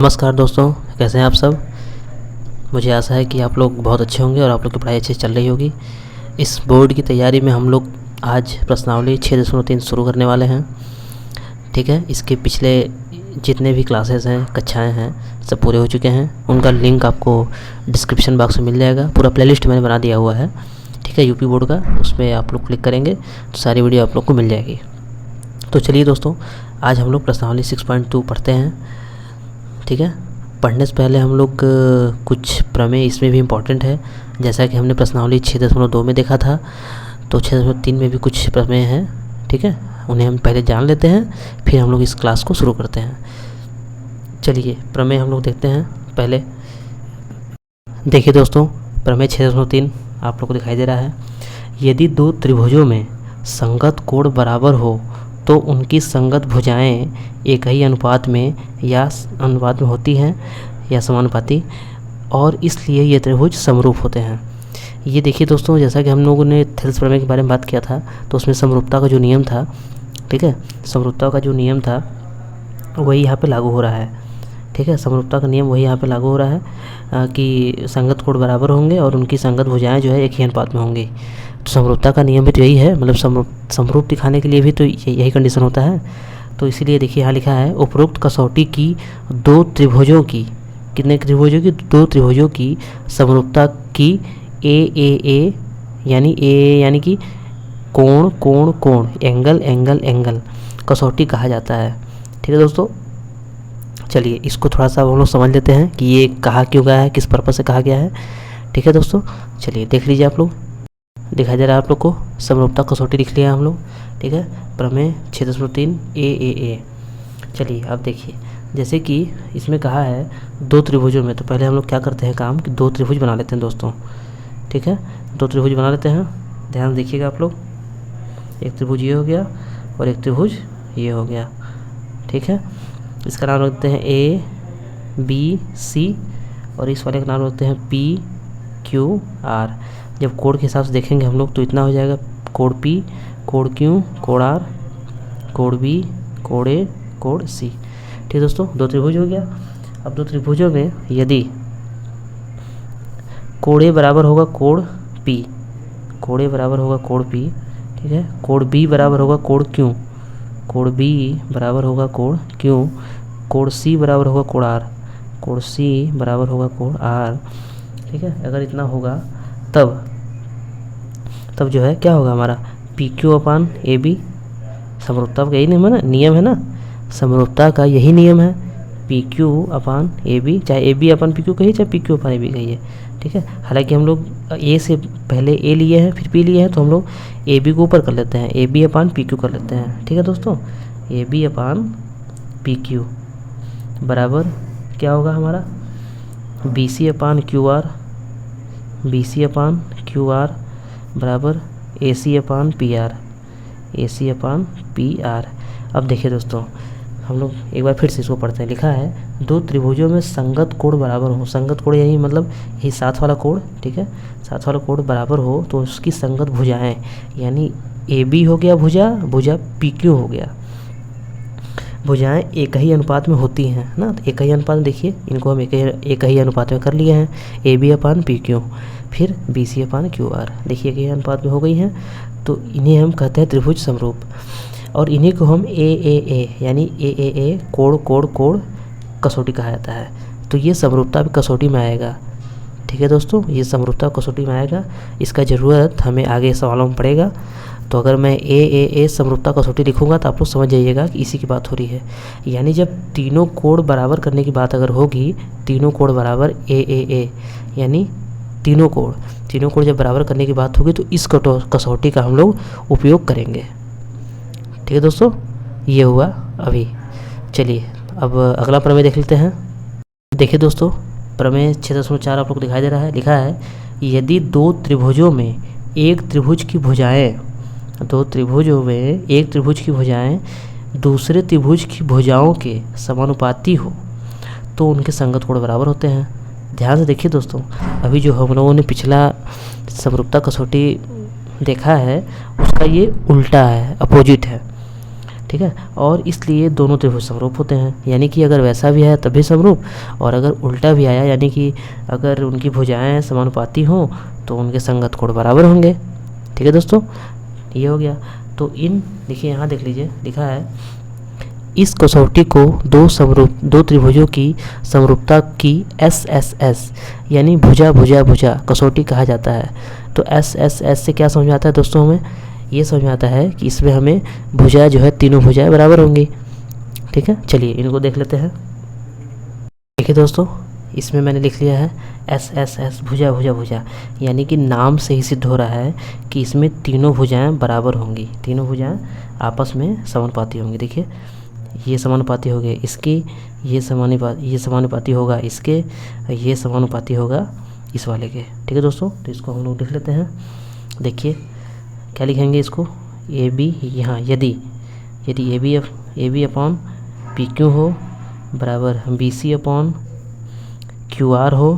नमस्कार दोस्तों, कैसे हैं आप सब। मुझे आशा है कि आप लोग बहुत अच्छे होंगे और आप लोग की पढ़ाई अच्छी चल रही होगी। इस बोर्ड की तैयारी में हम लोग आज प्रश्नावली 6.3 शुरू करने वाले हैं। ठीक है, इसके पिछले जितने भी क्लासेस हैं, कक्षाएं हैं, सब पूरे हो चुके हैं। उनका लिंक आपको डिस्क्रिप्शन बॉक्स में मिल जाएगा। पूरा प्लेलिस्ट मैंने बना दिया हुआ है, ठीक है, यूपी बोर्ड का। उसमें आप लोग क्लिक करेंगे तो सारी वीडियो आप लोग को मिल जाएगी। तो चलिए दोस्तों, आज हम लोग प्रश्नावली 6.2 पढ़ते हैं। ठीक है, पढ़ने से पहले हम लोग कुछ प्रमेय इसमें भी इम्पॉर्टेंट है। जैसा कि हमने प्रश्नावली 6.2 में देखा था, तो 6.3 में भी कुछ प्रमेय हैं। ठीक है, उन्हें हम पहले जान लेते हैं, फिर हम लोग इस क्लास को शुरू करते हैं। चलिए प्रमेय हम लोग देखते हैं। पहले देखिए दोस्तों, प्रमेय 6.3 आप लोग को दिखाई दे रहा है। यदि दो त्रिभुजों में संगत कोण बराबर हो तो उनकी संगत भुजाएं एक ही अनुपात में होती हैं या समानुपाती, और इसलिए ये त्रिभुज समरूप होते हैं। ये देखिए दोस्तों, जैसा कि हम लोगों ने थेल्स प्रमेय के बारे में बात किया था, तो उसमें समरूपता का जो नियम था, ठीक है, समरूपता का जो नियम था वही यहाँ पे लागू हो रहा है। ठीक है, समरूपता का नियम वही यहाँ पे लागू हो रहा है कि संगत कोण बराबर होंगे और उनकी संगत भुजाएं जो है एक ही अनुपात में होंगी। तो समरूपता का नियम भी तो यही है, मतलब समरूप दिखाने के लिए भी तो यही कंडीशन होता है। तो इसीलिए देखिए यहाँ लिखा है, उपरोक्त कसौटी की दो त्रिभुजों की, कितने त्रिभुजों की, दो त्रिभुजों की समरूपता की ए यानी कि कोण कोण कोण, एंगल एंगल एंगल कसौटी कहा जाता है। ठीक है दोस्तों, चलिए इसको थोड़ा सा हम लोग समझ लेते हैं कि ये कहा क्यों गया है, किस पर्पज़ से कहा गया है। ठीक है दोस्तों, चलिए देख लीजिए, आप लोग दिखाई दे रहा है आप लोग को, समरूपता कसौटी लिख लिया हम लोग। ठीक है, प्रमेय 6.3 ए। चलिए अब देखिए, जैसे कि इसमें कहा है दो त्रिभुजों में, तो पहले हम लोग क्या करते हैं काम कि दो त्रिभुज बना लेते हैं दोस्तों। ठीक है, दो त्रिभुज बना लेते हैं, ध्यान देखिएगा आप लोग। एक त्रिभुज ये हो गया और एक त्रिभुज ये हो गया। ठीक है, इसका नाम रखते हैं ए बी सी, और इस वाले का नाम रखते हैं पी क्यू आर। जब कोण के हिसाब से देखेंगे हम लोग तो इतना हो जाएगा, कोण पी, कोण क्यू, कोण आर, कोण बी, कोण ए, कोण सी। ठीक है दोस्तों, दो त्रिभुज हो गया। अब दो त्रिभुजों में यदि कोण ए बराबर होगा कोण पी, कोण ए बराबर होगा कोण पी, ठीक है, कोण बी बराबर होगा कोण क्यू, कोण बी बराबर होगा कोण क्यू, कोण सी बराबर होगा कोण आर, कोण सी बराबर होगा कोण आर। ठीक है, अगर इतना होगा तब जो है क्या होगा हमारा, P Q upon A B. समरूपता का यही नियम है ना, समरूपता का यही नियम है, P Q upon A B, चाहे A B upon P Q कहिए, चाहे P Q upon A B कहिए। ठीक है, हालांकि हम लोग ए से पहले ए लिए हैं फिर पी लिए हैं, तो हम लोग ए बी को ऊपर कर लेते हैं, A B upon P Q कर लेते हैं। ठीक है दोस्तों, A B upon P Q बराबर क्या होगा हमारा, B C upon Q R, B C upon Q R बराबर A C upon P R, A C upon P R. अब देखिए दोस्तों, हम लोग एक बार फिर से इसको पढ़ते हैं। लिखा है दो त्रिभुजों में संगत कोण बराबर हो, संगत कोण यही मतलब यही साथ वाला कोण, ठीक है, साथ वाला कोण बराबर हो तो उसकी संगत भुजाएं, यानी ए बी हो गया भुजा पी क्यू हो गया, भुजाएं एक ही अनुपात में होती हैं ना। तो एक ही अनुपात में देखिए, इनको हम एक ही अनुपात में कर लिए हैं, A B upon P Q, फिर B C upon Q R, देखिए एक ही अनुपात में हो गई हैं। तो इन्हें हम कहते हैं त्रिभुज समरूप, और इन्हीं को हम ए यानी ए कोण कोण कोण कसौटी कहा जाता है। तो ये समरूपता कसौटी में आएगा। ठीक है दोस्तों, ये समरूपता कसौटी में आएगा। इसका ज़रूरत हमें आगे सवालों में पड़ेगा। तो अगर मैं ए समरूपता कसौटी लिखूंगा तो आप लोग समझ जाइएगा कि इसी की बात हो रही है। यानी जब तीनों कोण बराबर करने की बात अगर होगी, तीनों कोण बराबर ए यानी तीनों कोण जब बराबर करने की बात होगी तो इस कसौटी का हम लोग उपयोग करेंगे। ठीक है दोस्तों, ये हुआ अभी। चलिए अब अगला प्रमेय देख लेते हैं। देखिए दोस्तों, प्रमेय 6.4 आप लोग को दिखाई दे रहा है। लिखा है यदि दो त्रिभुजों में एक त्रिभुज की भुजाएं, दो त्रिभुजों में एक त्रिभुज की भुजाएं दूसरे त्रिभुज की भुजाओं के समानुपाती हो तो उनके संगत कोण बराबर होते हैं। ध्यान से देखिए दोस्तों, अभी जो हम लोगों ने पिछला समरूपता कसौटी देखा है उसका ये उल्टा है, अपोजिट है। ठीक है। और इसलिए दोनों त्रिभुज समरूप होते हैं, यानी कि अगर वैसा भी है तब भी समरूप, और अगर उल्टा भी आया यानी कि अगर उनकी भुजाएं समानुपाती हों तो उनके संगत कोण बराबर होंगे। ठीक है दोस्तों, ये हो गया। तो इन देखिए यहाँ देख लीजिए लिखा है, इस कसौटी को दो त्रिभुजों की समरूपता की SSS यानी भुजा भुजा भुजा कसौटी कहा जाता है। तो SSS से क्या समझ में आता है दोस्तों? हमें ये समझ में आता है कि इसमें हमें भुजा जो है तीनों भुजाएं बराबर होंगी। ठीक है, चलिए इनको देख लेते हैं। देखिए दोस्तों, इसमें मैंने लिख लिया है SSS भुजा भुजा भुजा, यानी कि नाम से ही सिद्ध हो रहा है कि इसमें तीनों भुजाएं बराबर होंगी, तीनों भुजाएं आपस में समानुपाती होंगी। देखिए ये समानुपाती हो गए इसकी, ये समानुपाती होगा इसके, ये समानुपाती होगा इस वाले के। ठीक है दोस्तों, तो इसको हम लोग लिख लेते हैं। देखिए क्या लिखेंगे इसको, AB यहाँ यदि AB अपॉन PQ हो बराबर BC अपॉन QR हो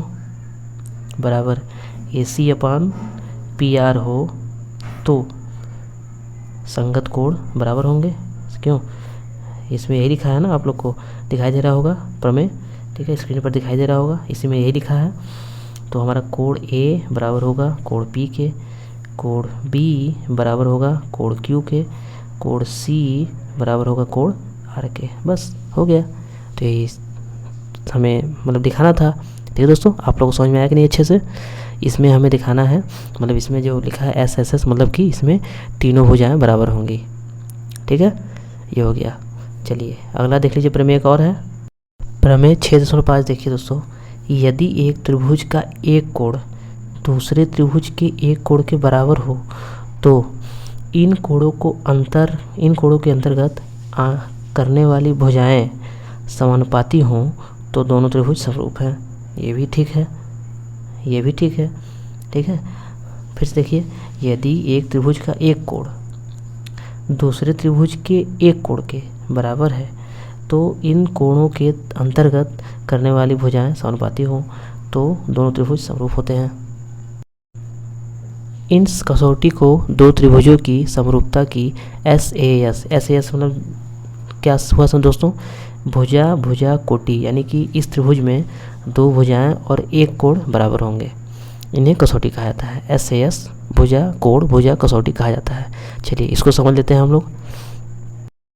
बराबर AC अपॉन PR हो तो संगत कोण बराबर होंगे। क्यों? इसमें यही लिखा है ना, आप लोग को दिखाई दे रहा होगा प्रमेय। ठीक है, स्क्रीन पर दिखाई दे रहा होगा, इसी में यही लिखा है। तो हमारा कोण A बराबर होगा कोण P के, कोण B बराबर होगा कोण Q के, कोण C बराबर होगा कोण R के। बस हो गया। तो यही हमें मतलब दिखाना था। ठीक है दोस्तों, आप लोगों को समझ में आया कि नहीं अच्छे से? इसमें हमें दिखाना है, मतलब इसमें जो लिखा है SSS मतलब कि इसमें तीनों भुजाएं बराबर होंगी। ठीक है, ये हो गया। चलिए अगला देख लीजिए, प्रमेय एक और है, प्रमेय 6.5। देखिए दोस्तों, यदि एक त्रिभुज का एक कोण दूसरे त्रिभुज के एक कोण के बराबर हो तो इन कोणों के अंतर्गत करने वाली भुजाएं समानुपाती हों तो दोनों त्रिभुज समरूप हैं। ये भी ठीक है, ये भी ठीक है। ठीक है, फिर से देखिए, यदि एक त्रिभुज का एक कोण दूसरे त्रिभुज के एक कोण के बराबर है तो इन कोणों के अंतर्गत करने वाली भुजाएं समानुपाती हों तो दोनों त्रिभुज समरूप होते हैं। इन कसौटी को दो त्रिभुजों की समरूपता की SAS मतलब क्या हुआ सर दोस्तों? भुजा भुजा कोटि, यानी कि इस त्रिभुज में दो भुजाएं और एक कोण बराबर होंगे, इन्हें कसौटी कहा जाता है। SAS भुजा कोण भुजा कसौटी कहा जाता है। चलिए इसको समझ लेते हैं हम लोग।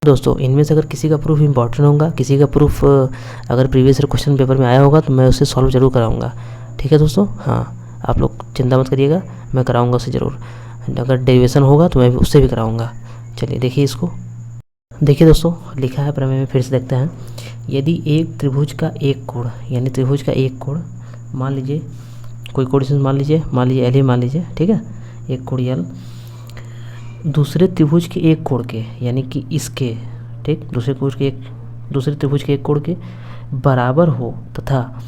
दोस्तों इनमें से अगर किसी का प्रूफ इंपॉर्टेंट होगा, किसी का प्रूफ अगर प्रीवियस ईयर क्वेश्चन पेपर में आया होगा तो मैं उसे सॉल्व जरूर कराऊंगा। ठीक है दोस्तों, हाँ आप लोग चिंता मत करिएगा, मैं कराऊंगा उसे ज़रूर। अगर डेरिवेशन होगा तो मैं उससे भी कराऊंगा। चलिए देखिए इसको। देखिए दोस्तों, लिखा है प्रमेय में, फिर से देखते हैं। यदि एक त्रिभुज का एक कोण, यानी त्रिभुज का एक कोण, मान लीजिए कोई कोण मान लीजिए L ही मान लीजिए। ठीक है, एक कोण L दूसरे त्रिभुज के एक कोण के, यानी कि इसके, ठीक, दूसरे त्रिभुज के एक कोण के बराबर हो तथा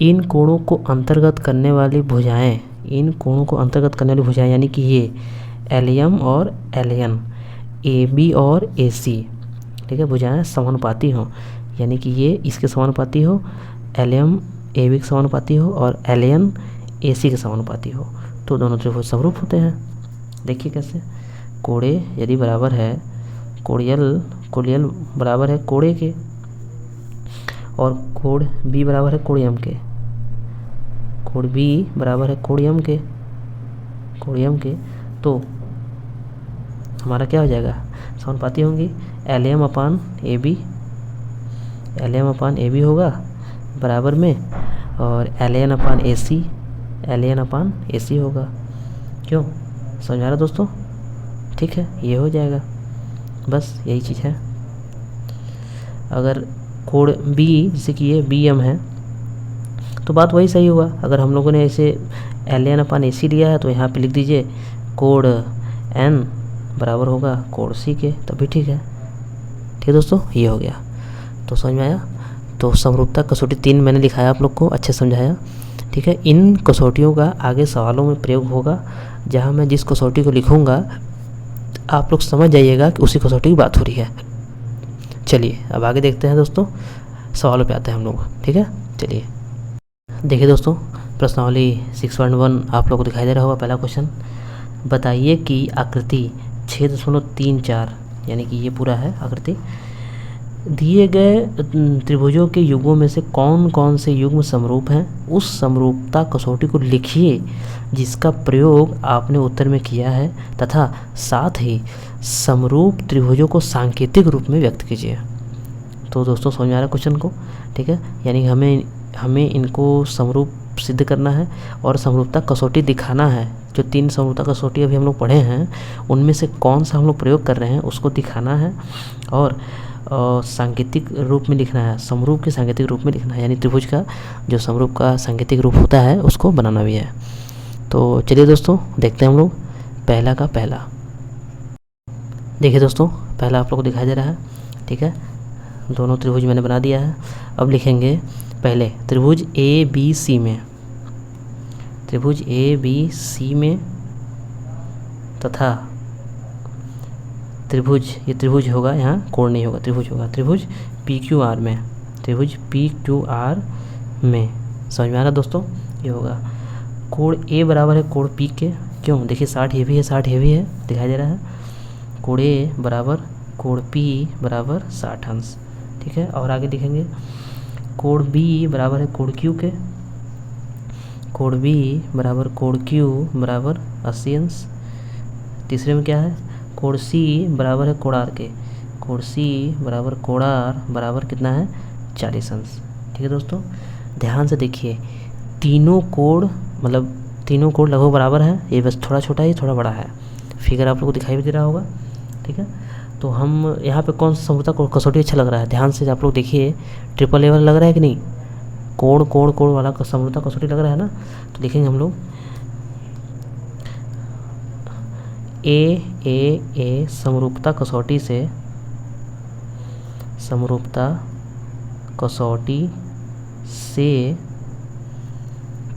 इन कोणों को अंतर्गत करने वाली भुजाएं, यानी कि ये LM और LN, AB और AC, ठीक है, भुजाएं समानुपाती हों, यानी कि ये इसके समानुपाती हो, LM AB के समानुपाती हो और LN AC के समानुपाती हो तो दोनों त्रिभुज समरूप होते हैं। देखिए कैसे, कोण A यदि बराबर है कोण L बराबर है कोण A के और कोण B बराबर है कोण M के, कोण B बराबर है कोण M के, तो हमारा क्या हो जाएगा? समानुपाती होंगी। LM अपान AB होगा बराबर में, और LN अपान AC होगा। क्यों? समझ आ रहा दोस्तों? ठीक है, ये हो जाएगा, बस यही चीज़ है। अगर कोण B जैसे कि ये BM है तो बात वही सही हुआ। अगर हम लोगों ने इसे LN अपान AC लिया है तो यहाँ पे लिख दीजिए कोण N बराबर होगा कोण C के, तभी ठीक है। ठीक है दोस्तों, ये हो गया। तो समझ में आया? तो समरूपता कसौटी 3 मैंने दिखाया आप लोग को, अच्छे समझाया। ठीक है, इन कसौटियों का आगे सवालों में प्रयोग होगा, जहाँ मैं जिस कसौटी को लिखूँगा आप लोग समझ जाइएगा कि उसी कसौटी की बात हो रही है। चलिए अब आगे देखते हैं दोस्तों, सवालों पे आते हैं हम लोग। ठीक है, चलिए देखिए दोस्तों, प्रश्नावली 6.1 आप लोग को दिखाई दे रहा होगा। पहला क्वेश्चन, बताइए कि आकृति 6.34 यानी कि ये पूरा है आकृति। दिए गए त्रिभुजों के युग्मों में से कौन कौन से युग्म समरूप हैं, उस समरूपता कसौटी को लिखिए जिसका प्रयोग आपने उत्तर में किया है, तथा साथ ही समरूप त्रिभुजों को सांकेतिक रूप में व्यक्त कीजिए। तो दोस्तों समझ में आ रहा है क्वेश्चन को, ठीक है। यानी हमें इनको समरूप सिद्ध करना है और समरूपता कसौटी दिखाना है। जो 3 समरूपता कसौटी अभी हम लोग पढ़े हैं उनमें से कौन सा हम लोग प्रयोग कर रहे हैं उसको दिखाना है, और सांकेतिक रूप में लिखना है, समरूप के सांकेतिक रूप में लिखना है, यानी त्रिभुज का जो समरूप का सांकेतिक रूप होता है उसको बनाना भी है। तो चलिए दोस्तों देखते हैं हम लोग पहला का पहला। देखिए दोस्तों पहला आप लोग को दिखाई दे रहा है, ठीक है। दोनों त्रिभुज मैंने बना दिया है। अब लिखेंगे पहले त्रिभुज ABC में, त्रिभुज ABC में तथा त्रिभुज, ये त्रिभुज होगा, यहाँ कोण नहीं होगा, त्रिभुज होगा, त्रिभुज PQR में, त्रिभुज PQR में। समझ में आ रहा दोस्तों, ये होगा कोण A बराबर है कोण P के। क्यों, देखिए 60 ये भी है, 60 ये भी है, दिखाई दे रहा है। कोण A बराबर कोण P बराबर 60 अंश, ठीक है। और आगे लिखेंगे कोण B बराबर है कोण Q के, कोण B बराबर कोण Q बराबर 80 अंश। तीसरे में क्या है, कोण C बराबर है कोण R के, कोण C बराबर कोण R बराबर कितना है 40 अंश, ठीक है दोस्तों। ध्यान से देखिए तीनों कोण मतलब तीनों कोण लगभग बराबर है, ये बस थोड़ा छोटा है, थोड़ा बड़ा है। फिगर आप लोग को दिखाई भी दे रहा होगा, ठीक है। तो हम यहाँ पे कौन सा समरूपता कसौटी अच्छा लग रहा है, ध्यान से आप लोग देखिए, ट्रिपल ए वाला लग रहा है कि नहीं, कोण कोण कोण वाला समरूपता कसौटी लग रहा है ना। तो लिखेंगे हम लोग ए समरूपता कसौटी से, समरूपता कसौटी से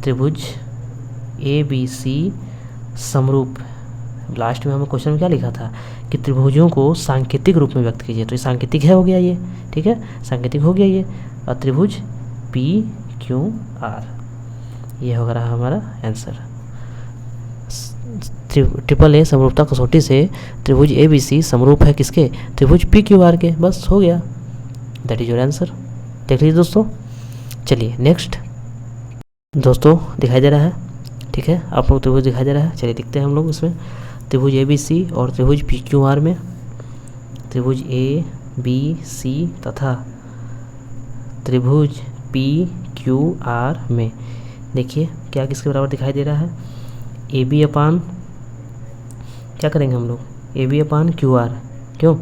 त्रिभुज ABC समरूप। लास्ट में हमें क्वेश्चन में क्या लिखा था कि त्रिभुजों को सांकेतिक रूप में व्यक्त कीजिए, तो ये सांकेतिक है, हो गया ये, ठीक है, सांकेतिक हो गया ये। और त्रिभुज PQR, ये हो रहा हमारा आंसर। ट्रिपल ए समरूपता कसौटी से त्रिभुज ABC समरूप है किसके, त्रिभुज PQR के, बस हो गया, दैट इज योर आंसर। देख लीजिए दोस्तों। चलिए नेक्स्ट दोस्तों दिखाई दे रहा है, ठीक है, आप लोग त्रिभुज दिखाई दे रहा है। चलिए दिखते हैं हम लोग इसमें त्रिभुज ABC और त्रिभुज PQR में, त्रिभुज ABC तथा त्रिभुज PQR में देखिए क्या किसके बराबर दिखाई दे रहा है, AB अपान क्या करेंगे हम लोग, AB अपान QR। क्यों,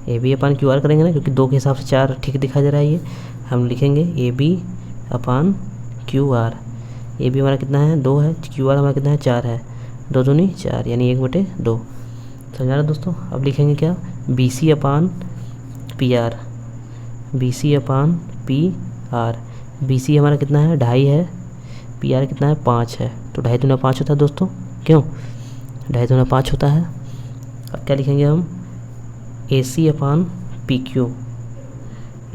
AB अपान QR करेंगे ना, क्योंकि 2 के हिसाब से 4 ठीक दिखाई दे रहा है। ये हम लिखेंगे AB अपान QR। AB हमारा कितना है 2 है, QR हमारा कितना है 4 है, 2 दूनी 4 यानी 1/2। समझा रहा दोस्तों। अब लिखेंगे क्या, BC अपान PR, BC अपान PR। BC हमारा कितना है 2.5 है, PR कितना है 5 है, तो 2.5 दूना 5 होता है दोस्तों। क्यों, 2.5 दूना 5 होता है। अब क्या लिखेंगे हम, AC अपान PQ,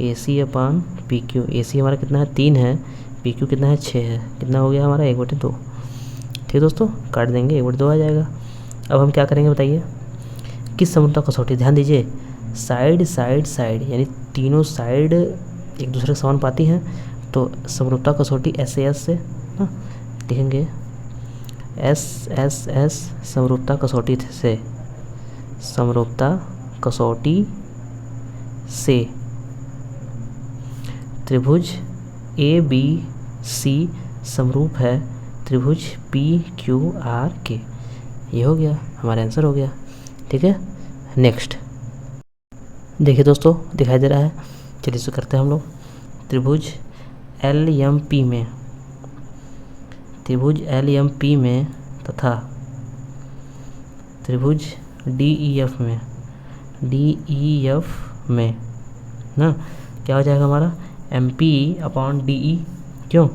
AC अपान PQ। AC हमारा कितना है 3 है, PQ कितना है 6 है, कितना हो गया हमारा 1/2। ठीक दोस्तों, काट देंगे 1/2 आ जाएगा। अब हम क्या करेंगे बताइए, किस समरूपता कसौटी, ध्यान दीजिए, साइड साइड साइड यानी तीनों साइड एक दूसरे के समान पाती हैं, तो समरूपता कसौटी SAS से ना लिखेंगे, SSS समरूपता कसौटी से, समरूपता कसौटी से त्रिभुज ABC समरूप है त्रिभुज PQR के। ये हो गया हमारा आंसर, हो गया, ठीक है। नेक्स्ट देखिए दोस्तों दिखाई दे रहा है, चलिए इसे करते हैं हम लोग। त्रिभुज LMP में, त्रिभुज LMP में तथा त्रिभुज DEF में, DEF में ना क्या हो जाएगा हमारा MP अपान DE। क्यों,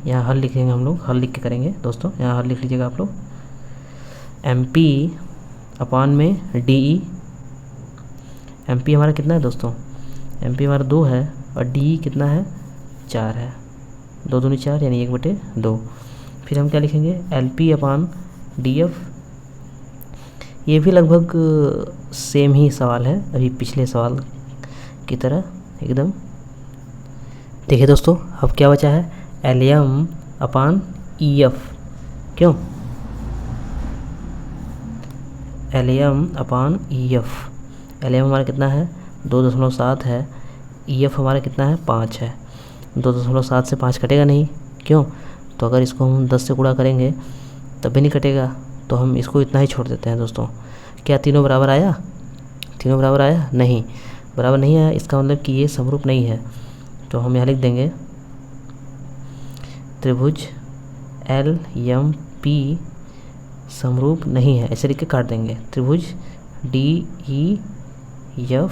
यहाँ हल लिखेंगे हम लोग, हल लिख के करेंगे दोस्तों, यहाँ हल लिख लीजिएगा आप लोग, MP अपान में DE। MP हमारा कितना है दोस्तों, MP हमारा 2 है और DE कितना है 4 है, 2 दूनी 4 यानी 1/2। फिर हम क्या लिखेंगे, LP अपान DF। ये भी लगभग सेम ही सवाल है अभी पिछले सवाल की तरह एकदम। देखिए दोस्तों, अब क्या बचा है, एलियम अपान ई एफ। क्यों, एलियम अपान ई एफ। एलियम हमारा कितना है 2.7 है, ई एफ हमारा कितना है 5 है। 2.7 से 5 कटेगा नहीं, क्यों, तो अगर इसको हम 10 से गुणा करेंगे तब भी नहीं कटेगा, तो हम इसको इतना ही छोड़ देते हैं दोस्तों। क्या तीनों बराबर आया, तीनों बराबर आया, नहीं बराबर नहीं आया, इसका मतलब कि ये समरूप नहीं है। तो हम यहाँ लिख देंगे त्रिभुज एल एम पी समरूप नहीं है, ऐसे लिख के काट देंगे, त्रिभुज डी ई एफ।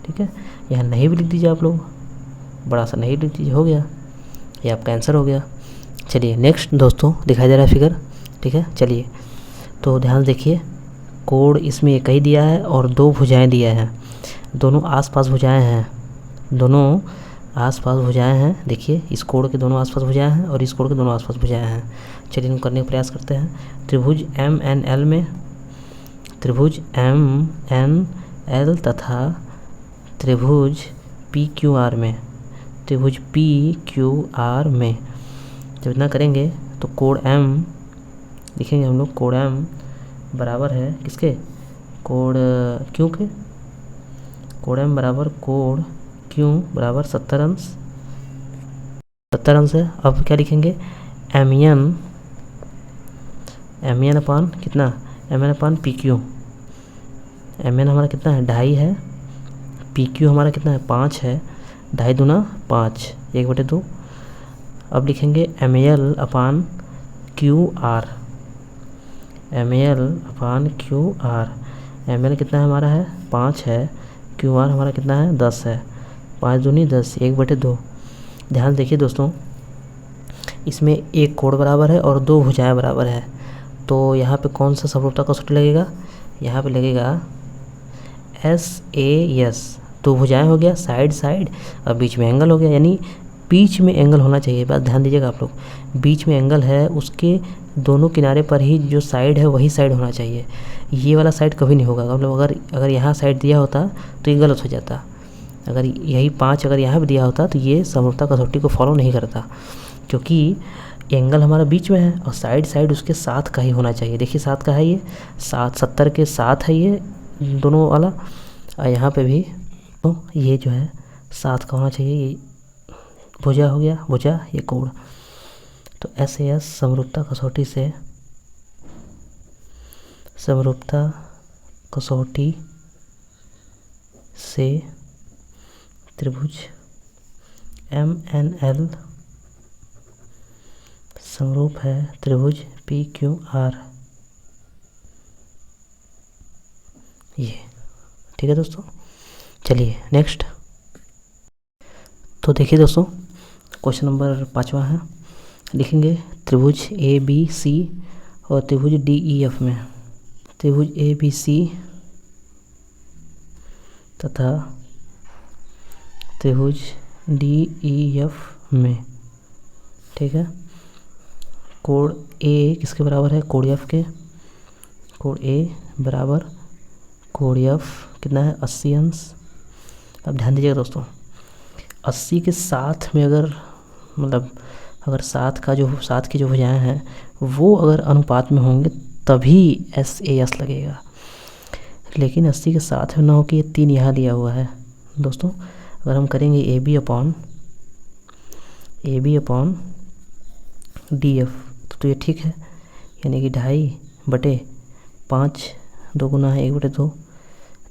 ठीक है, यहाँ नहीं भी लिख दीजिए आप लोग, बड़ा सा नहीं लिख दीजिए, हो गया, ये आपका आंसर हो गया। चलिए नेक्स्ट दोस्तों, दिखाई दे रहा है फिगर, ठीक है। चलिए तो ध्यान से देखिए, कोण इसमें एक ही दिया है और 2 भुजाएं दिया है, दोनों आसपास भुजाएं हैं, दोनों आसपास भुजाएं हैं। देखिए इस कोण के दोनों आसपास भुजाएं हैं और इस कोण के दोनों आसपास भुजाएं हैं। चलिए इनको करने का प्रयास करते हैं। त्रिभुज एम एन एल में, त्रिभुज एम एन एल तथा त्रिभुज पी क्यू आर में, त्रिभुज पी क्यू आर में जब इतना करेंगे तो कोण एम लिखेंगे हम लोग, कोण एम बराबर है किसके, कोण क्यू के, कोण एम बराबर कोण क्यू बराबर 70 अंश, 70 अंश है। अब क्या लिखेंगे, एम एन अपान कितना, एम एन अपान पी क्यू। एम एन हमारा कितना है 2.5 है, पी क्यू हमारा कितना है 5 है, 2.5 दूना 5, 1/2। अब लिखेंगे M L upon Q R, M L upon Q R. M L कितना है हमारा है 5 है, क्यू आर हमारा कितना है 10 है, 5 दूनी 10, 1/2। ध्यान देखिए दोस्तों, इसमें एक कोण बराबर है और 2 भुजाएं बराबर है, तो यहाँ पे कौन सा समरूपता कसौटी लगेगा, यहाँ पे लगेगा SAS। 2 भुजाएं हो गया, साइड साइड, और बीच में एंगल हो गया, यानी बीच में एंगल होना चाहिए। बात ध्यान दीजिएगा आप लोग, बीच में एंगल है, उसके दोनों किनारे पर ही जो साइड है वही साइड होना चाहिए, ये वाला साइड कभी नहीं होगा। मतलब अगर यहाँ साइड दिया होता तो ये गलत हो जाता, अगर यही 5 अगर यहाँ भी दिया होता तो ये समरूपता कसौटी को फॉलो नहीं करता, क्योंकि एंगल हमारा बीच में है और साइड साइड उसके साथ का ही होना चाहिए। देखिए साथ का है, ये 70 के साथ है ये दोनों वाला, और यहाँ पे भी तो ये जो है साथ का होना चाहिए, ये भुजा हो गया, भुजा ये कोण। तो SAS समरूपता कसौटी से, समरूपता कसौटी से त्रिभुज MNL समरूप है त्रिभुज PQR। ये ठीक है दोस्तों। चलिए नेक्स्ट, तो देखिए दोस्तों क्वेश्चन नंबर 5वां है, लिखेंगे त्रिभुज ABC और त्रिभुज DEF में, त्रिभुज ABC तथा त्रिभुज DEF में, ठीक है। कोण A किसके बराबर है, कोण F के, कोण A बराबर कोण F कितना है 80 अंश। अब ध्यान दीजिएगा दोस्तों, 80 के साथ में अगर मतलब अगर साथ की जो भुजाएं हैं वो अगर अनुपात में होंगे तभी SAS लगेगा, लेकिन 80 के साथ में ना हो कि ये 3 यहाँ दिया हुआ है दोस्तों। अगर हम करेंगे AB अपॉन DF तो ये ठीक है, यानी कि 2.5/5, 2 गुना है 1/2।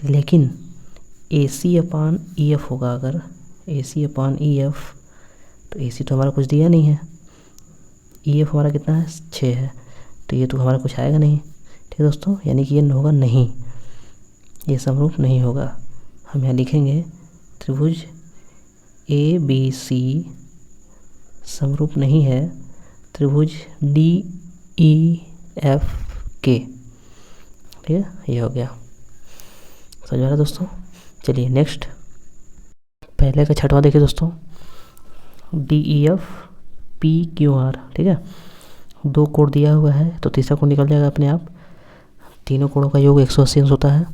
लेकिन AC अपान EF होगा, अगर AC अपान EF, तो AC तो हमारा कुछ दिया नहीं है, EF हमारा कितना है 6 है, तो ये तो हमारा कुछ आएगा नहीं, ठीक है दोस्तों, यानी कि ये होगा नहीं, ये समरूप नहीं होगा। हम यहाँ लिखेंगे त्रिभुज ABC समरूप नहीं है त्रिभुज DEF के, ठीक है, ये हो गया, समझ आ रहा दोस्तों। चलिए नेक्स्ट, पहले का 6वां देखिए दोस्तों, DEF PQR, ठीक है, 2 कोण दिया हुआ है तो तीसरा कोण निकल जाएगा अपने आप, तीनों कोणों का योग 180 अंश होता है।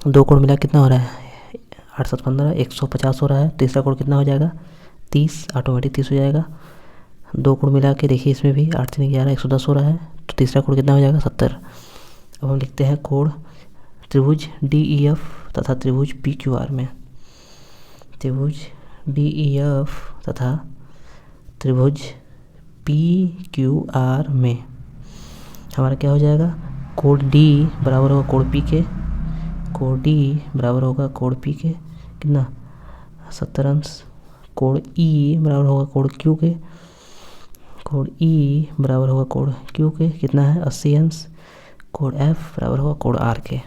दो कोण मिला कितना हो रहा है? 8 7 15, 150 हो रहा है। तीसरा कोण कितना हो जाएगा? 30, ऑटोमेटिक 30 हो जाएगा। दो कोण मिला के देखिए, इसमें भी 8 3 11, 110 हो रहा है। तो तीसरा कोण कितना हो जाएगा? 70। अब हम लिखते हैं कोण त्रिभुज DEF तथा त्रिभुज PQR में। त्रिभुज DEF तथा त्रिभुज PQR में हमारा क्या हो जाएगा? कोण D बराबर होगा कोण P के। कोण D बराबर होगा कोण P के कितना? 70 अंश। कोण E बराबर होगा कोण Q के। कोण E बराबर होगा कोण Q के कितना है? 80 अंश। कोण F बराबर होगा कोण R के।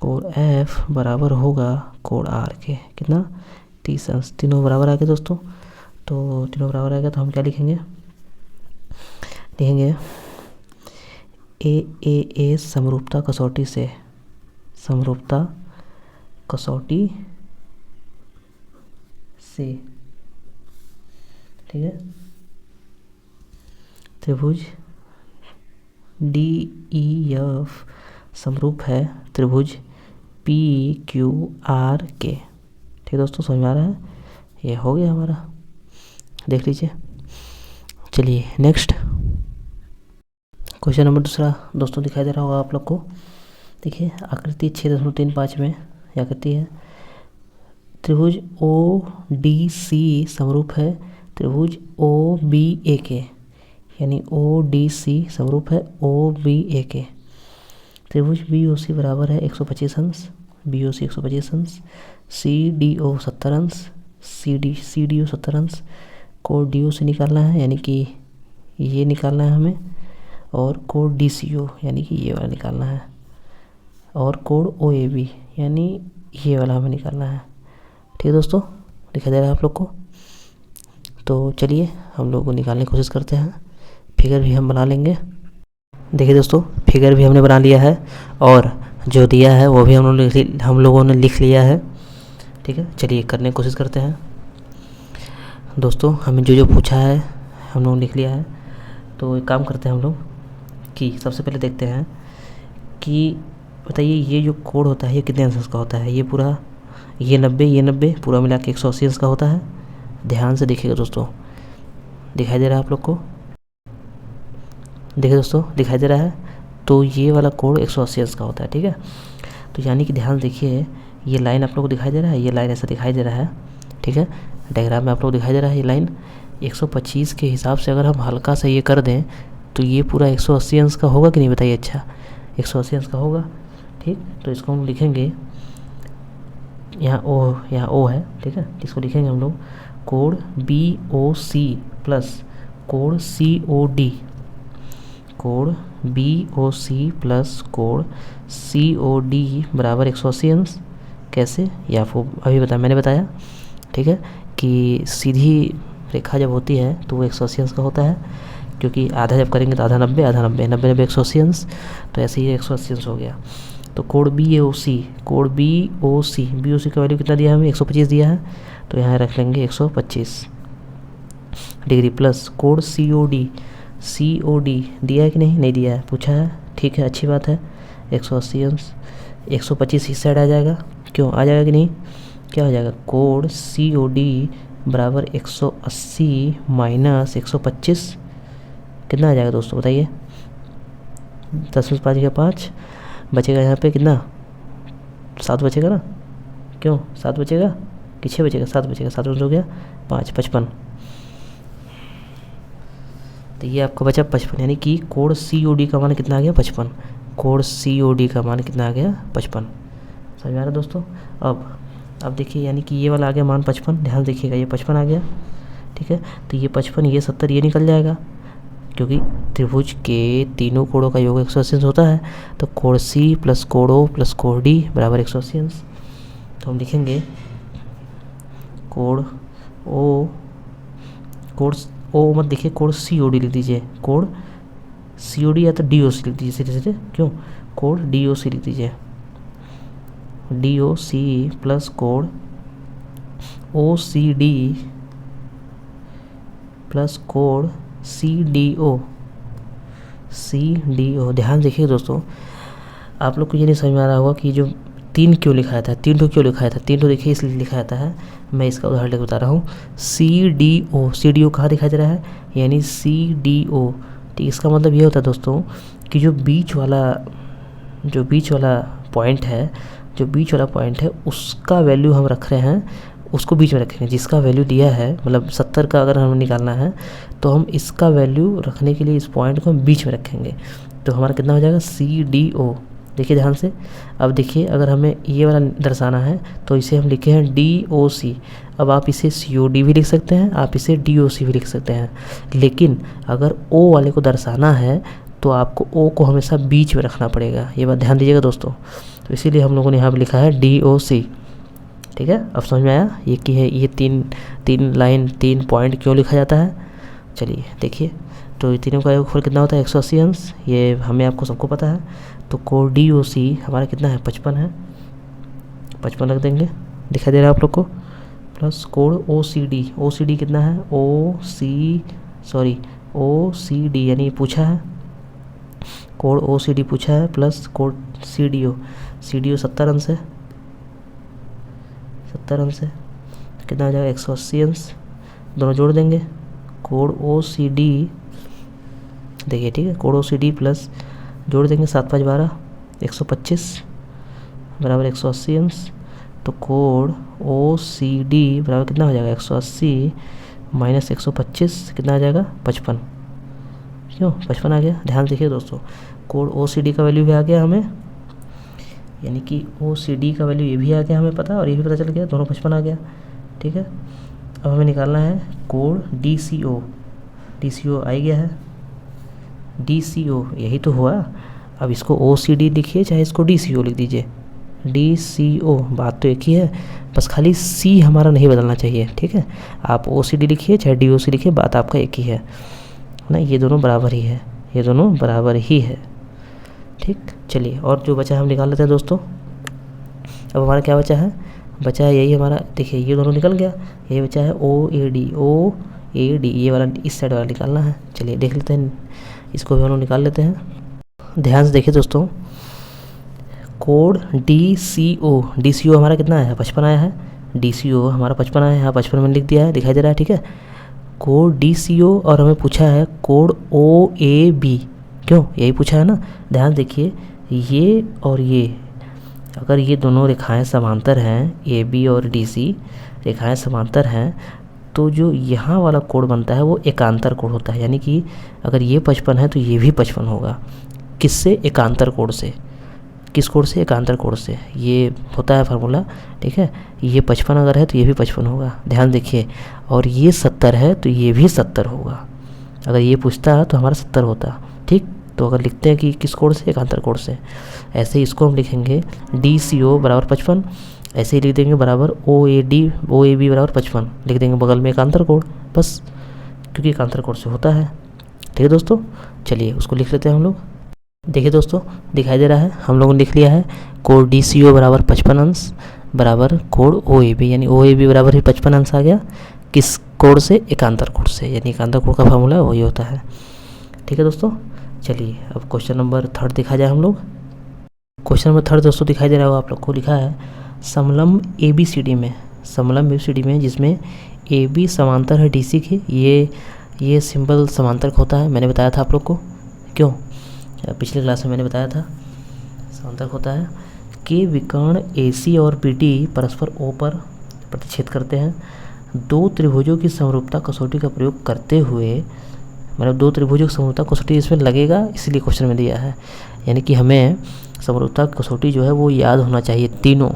कोण F बराबर होगा कोण R के कितना? 30 अंश। तीनों बराबर आ गए दोस्तों। तो तीनों बराबर आ गया तो हम क्या लिखेंगे? लिखेंगे ए समरूपता कसौटी से, समरूपता कसौटी से, ठीक है। त्रिभुज DEF समरूप है त्रिभुज PQR के। ठीक है दोस्तों, समझ में आ रहा है? ये हो गया हमारा, देख लीजिए। चलिए नेक्स्ट क्वेश्चन नंबर दूसरा दोस्तों दिखाई दे रहा होगा आप लोग को। देखिए आकृति 6.35 में यह आकृति है। त्रिभुज ODC समरूप है त्रिभुज OBA के, यानी ODC समरूप है OBA के। त्रिभुज BOC बराबर है 125 अंश, BOC 125 अंश, CDO 70 अंश, CDO 70 अंश। कोण DO से निकालना है, यानी कि ये निकालना है हमें, और कोण DCO यानी कि ये वाला निकालना है, और कोण OAB यानी ये वाला हमें निकालना है। ठीक है दोस्तों, दिखाई दे रहा है आप लोग को? तो चलिए हम लोग को निकालने की कोशिश करते हैं। फिगर भी हम बना लेंगे। देखिए दोस्तों, फिगर भी हमने बना लिया है और जो दिया है वो भी हम लोगों ने लिख लिया है। ठीक है, चलिए करने की कोशिश करते हैं। दोस्तों हमें जो पूछा है हम लोग लिख लिया है। तो एक काम करते हैं हम लोग कि सबसे पहले देखते हैं कि बताइए ये जो कोण होता है ये कितने अंश का होता है? ये पूरा ये 90 पूरा मिला के 180 अंश का होता है। ध्यान से देखिएगा दोस्तों, दिखाई दे रहा है आप लोग को? देखिए दोस्तों, दिखाई दे रहा है? तो ये वाला कोण 180 अंश का होता है। ठीक है, तो यानी कि ध्यान देखिए, ये लाइन आप लोग को दिखाई दे रहा है, ये लाइन ऐसा दिखाई दे रहा है। ठीक है, डायग्राम में आप लोग दिखाई दे रहा है ये लाइन 125 के हिसाब से अगर हम हल्का सा ये कर दें तो ये पूरा 180 अंश का होगा कि नहीं बताइए? अच्छा 180 अंश का होगा। ठीक, तो इसको हम लिखेंगे, यहाँ O है। ठीक है, इसको लिखेंगे हम लोग कोण BOC प्लस कोण COD, कोण BOC प्लस कोण COD बराबर 180 अंश। कैसे? ये आपको अभी मैंने बताया। ठीक है, कि सीधी रेखा जब होती है तो वो 180 अंश का होता है, क्योंकि आधा जब करेंगे तो आधा 90 आधा 90 90 90 180 अंश, तो ऐसे ही 180 अंश हो गया। तो कोण BOC का वैल्यू कितना दिया है हमें? 125 दिया है, तो यहाँ रख लेंगे 125 डिग्री प्लस कोण COD दिया है कि नहीं दिया है, पूछा है। ठीक है, अच्छी बात है। 180 अंश 125 इस साइड आ जाएगा, क्यों आ जाएगा कि नहीं? क्या हो जाएगा? कोण COD बराबर 180 माइनस 125 कितना आ जाएगा दोस्तों बताइए? 10 में 5 गया 5, बचेगा यहाँ पे कितना? 7 बचेगा ना? क्यों 7 बचेगा कि 6 बचेगा? 7 बचेगा। 7 में हो गया 5, 55। तो ये आपका बचा 55, यानी कि कोण COD का मान कितना आ गया? 55। कोण COD का मान कितना आ गया? 55। समझ में आ रहा है दोस्तों? अब देखिए, यानी कि ये वाला आ गया मान 55। ध्यान देखिएगा, ये 55 आ गया। ठीक है, तो ये 55 ये 70 ये निकल जाएगा, क्योंकि त्रिभुज के तीनों कोणों का योग 180 अंश होता है। तो कोण C प्लस कोण O प्लस कोण D बराबर 180 अंश। तो हम लिखेंगे कोण O मत देखिए, कोण COD लिख दीजिए। कोण COD या तो DOC लिख दीजिए सीधे सीधे। क्यों? कोण DOC लिख दीजिए। DOC प्लस कोण OCD प्लस कोण CDO CDO। ध्यान देखिए दोस्तों, आप लोग को ये नहीं समझ में आ रहा होगा कि जो 3 क्यों लिखा था, 3 ठो क्यों लिखा था। 3 ठो देखिए इसलिए लिखा जाता है, मैं इसका उदाहरण लेकर बता रहा हूँ। CDO कहाँ दिखाई दे रहा है, यानी CDO। ठीक, इसका मतलब ये होता है दोस्तों कि जो बीच वाला पॉइंट है उसका वैल्यू हम रख रहे हैं, उसको बीच में रखेंगे। जिसका वैल्यू दिया है, मतलब 70 का अगर हमें निकालना है तो हम इसका वैल्यू रखने के लिए इस पॉइंट को हम बीच में रखेंगे। तो हमारा कितना हो जाएगा, CDO। देखिए ध्यान से, अब देखिए अगर हमें ये वाला दर्शाना है तो इसे हम लिखे हैं DOC। अब आप इसे COD भी लिख सकते हैं, आप इसे DOC भी लिख सकते हैं, लेकिन अगर O वाले को दर्शाना है तो आपको O को हमेशा बीच में रखना पड़ेगा। ये बात ध्यान दीजिएगा दोस्तों। तो इसीलिए हम लोगों ने यहाँ पर लिखा है DOC। ठीक है, अब समझ में आया ये कि है ये तीन लाइन 3 पॉइंट क्यों लिखा जाता है। चलिए देखिए, तो ये तीनों का योगफल कितना होता है, 180 अंश। ये हमें आपको सबको पता है। तो कोड DOC हमारा कितना है, 55 है। 55 रख देंगे, दिखाई दे रहा है आप लोग को। प्लस कोड OCD कितना है, OCD यानी पूछा है, कोड OCD पूछा है, प्लस कोड CDO 70 अंश है। 70 अंश है, कितना आ जाएगा, 180 अंश। दोनों जोड़ देंगे, कोड OCD देखिए, ठीक है, कोड OCD प्लस जोड़ देंगे 7 5 12 125 बराबर 180 अंश। तो कोड OCD बराबर कितना हो जाएगा, 180 माइनस 125 कितना आ जाएगा, 55। क्यों 55 आ गया। ध्यान देखिए दोस्तों, कोड OCD का वैल्यू भी आ गया हमें, यानी कि OCD का वैल्यू ये भी आ गया हमें पता, और ये भी पता चल गया, दोनों 55 आ गया। ठीक है, अब हमें निकालना है कोड DCO आ गया है। DCO यही तो हुआ। अब इसको OCD लिखिए चाहे इसको DCO लिख दीजिए, DCO बात तो एक ही है, बस खाली C हमारा नहीं बदलना चाहिए। ठीक है, आप OCD लिखिए चाहे DOC लिखिए, बात आपका एक ही है ना, ये दोनों बराबर ही है। ठीक, चलिए और जो बचा है हम निकाल लेते हैं दोस्तों। अब हमारा क्या बचा है, यही हमारा, देखिए ये दोनों निकल गया, यही बचा है OAD, ये वाला इस साइड वाला निकालना है। चलिए देख लेते हैं, इसको भी हम लोग निकाल लेते हैं। ध्यान से देखिए दोस्तों, कोड DCO हमारा कितना आया है, 55 आया है। DCO हमारा 55 आया है, यहाँ 55 मैंने लिख दिया है, दिखाई दे रहा है। ठीक है, कोड DCO और हमें पूछा है कोड OAB, क्यों यही पूछा है ना। ध्यान देखिए, ये और ये अगर ये दोनों रेखाएं समांतर हैं, AB और DC रेखाएं समांतर हैं, तो जो यहाँ वाला कोड बनता है वो एकांतर कोड होता है। यानी कि अगर ये 55 है तो ये भी 55 होगा। किससे, एकांतर कोड से। किस कोड से, एकांतर कोड से। ये होता है फार्मूला। ठीक है, ये 55 अगर है तो ये भी 55 होगा। ध्यान देखिए, और ये 70 है तो ये भी 70 होगा। अगर ये पूछता है तो हमारा 70 होता। ठीक, तो अगर लिखते हैं कि किस कोड से, एकांतर कोड से, ऐसे ही इसको हम लिखेंगे DCO बराबर 55, ऐसे ही लिख देंगे बराबर OAB बराबर 55, लिख देंगे बगल में एकांतर कोड, बस, क्योंकि एकांतर कोड से होता है। ठीक है दोस्तों, चलिए उसको लिख लेते हैं हम लोग। देखिए दोस्तों, दिखाई दे रहा है, हम लोगों ने लिख लिया है कोड DCO बराबर 55 अंश बराबर कोड OAB, यानी OAB बराबर ही 55 अंश आ गया। किस कोड से, एकांतर कोड से, यानी एकांतर कोड का फार्मूला वही होता है। ठीक है दोस्तों, चलिए अब क्वेश्चन नंबर 3 दिखा जाए हम लोग। क्वेश्चन नंबर 3 दोस्तों दिखाई दे रहा होगा आप लोग को, लिखा है समलंब ABCD में जिसमें AB समांतर है DC के। ये सिंबल समांतर होता है, मैंने बताया था आप लोग को, क्यों पिछले क्लास में मैंने बताया था समांतर होता है। के विकर्ण AC और BD परस्पर O पर प्रतिच्छेद करते हैं। 2 त्रिभुजों की समरूपता कसौटी का प्रयोग करते हुए, मतलब 2 त्रिभुजों की समरूपता कसौटी इसमें लगेगा, इसलिए क्वेश्चन में दिया है। यानी कि हमें समरूपता कसौटी जो है वो याद होना चाहिए तीनों।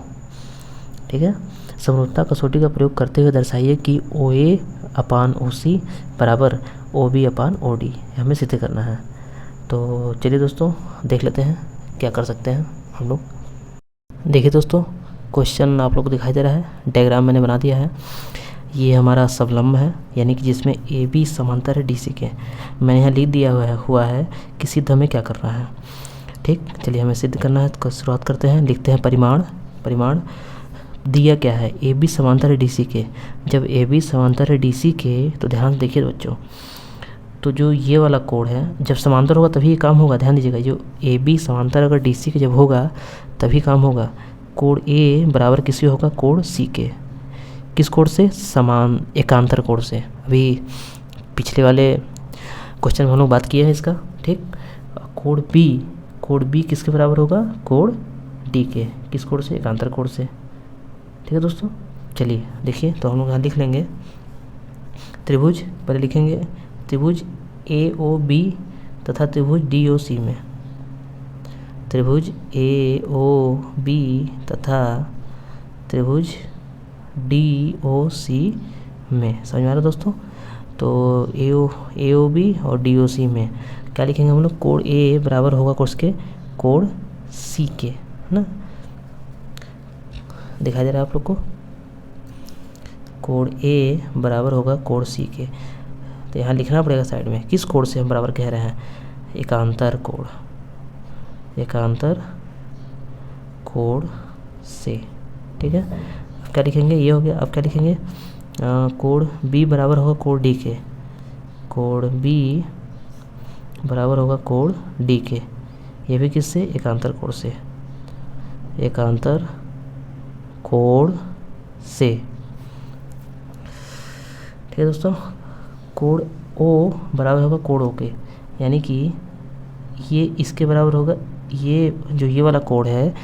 ठीक है, समरूपता कसौटी का प्रयोग करते हुए दर्शाइए कि OA/OC बराबर OB/OD, हमें सिद्ध करना है। तो चलिए दोस्तों देख लेते हैं क्या कर सकते हैं हम लोग। देखिए दोस्तों, क्वेश्चन आप लोग को दिखाई दे रहा है, डायग्राम मैंने बना दिया है। ये हमारा सबलंब है, यानी कि जिसमें AB समांतर है DC के। मैंने यहाँ लिख दिया हुआ है कि सिद्ध हमें क्या करना है। ठीक, चलिए हमें सिद्ध करना है, तो शुरुआत करते हैं। लिखते हैं परिमाण दिया क्या है, AB समांतर है DC के। जब AB समांतर है DC के, तो ध्यान देखिए बच्चों, तो जो ये वाला कोड है जब समांतर होगा तभी ये काम होगा, ध्यान दीजिएगा। जो ए बी समांतर अगर डी सी के जब होगा तभी काम होगा। कोड ए बराबर किसी होगा कोड सी के, किस कोड से? समान एकांतर कोड से। अभी पिछले वाले क्वेश्चन में हम लोग बात किए हैं इसका, ठीक। कोड बी किसके बराबर होगा? कोड डी के, किस कोड से? एकांतर कोड से, ठीक है दोस्तों। चलिए देखिए, तो हम लोग यहाँ लिख लेंगे त्रिभुज, पहले लिखेंगे त्रिभुज ए ओ बी तथा त्रिभुज डी ओ सी में, त्रिभुज ए ओ बी तथा त्रिभुज डी ओ सी में, समझ में आ रहा दोस्तों। तो ए ओ बी और डी ओ सी में क्या लिखेंगे हम लोग? कोड ए बराबर होगा कोर्स के कोड सी के, है ना। दिखाई दे रहा है आप लोग को? कोड ए बराबर होगा कोड सी के, तो यहाँ लिखना पड़ेगा साइड में किस कोड से हम बराबर कह रहे हैं? एकांतर कोड, एकांतर कोड से, ठीक है। अब क्या लिखेंगे? ये हो गया। अब क्या लिखेंगे? कोड बी बराबर होगा कोड डी के, कोड बी बराबर होगा कोड डी के, ये भी किससे? एकांतर कोड से, एकांतर कोड से, ठीक है दोस्तों। कोड ओ बराबर होगा कोड ओ के, यानी कि ये इसके बराबर होगा, ये जो ये वाला कोड है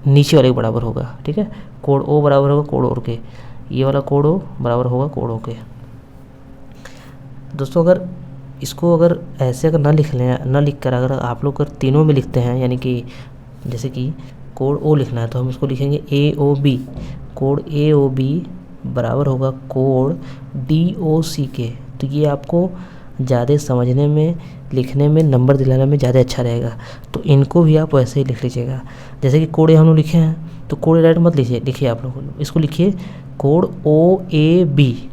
नीचे वाले के बराबर होगा, ठीक है। कोड ओ बराबर होगा कोड ओ के, ये वाला कोड ओ बराबर होगा कोड ओ के। दोस्तों अगर इसको अगर ऐसे अगर ना लिख कर अगर आप लोग अगर तीनों में लिखते हैं, यानी कि जैसे कि कोड ओ लिखना है तो हम इसको लिखेंगे ए ओ बी, कोड ए ओ बी बराबर होगा कोड डी ओ सी के। तो ये आपको ज़्यादा समझने में, लिखने में, नंबर दिलाने में ज़्यादा अच्छा रहेगा। तो इनको भी आप वैसे ही लिख लीजिएगा। जैसे कि कोड ए हम लोग लिखे हैं तो कोड राइट मत लीजिए, लिखिए आप लोग इसको लिखिए कोड ओ ए बी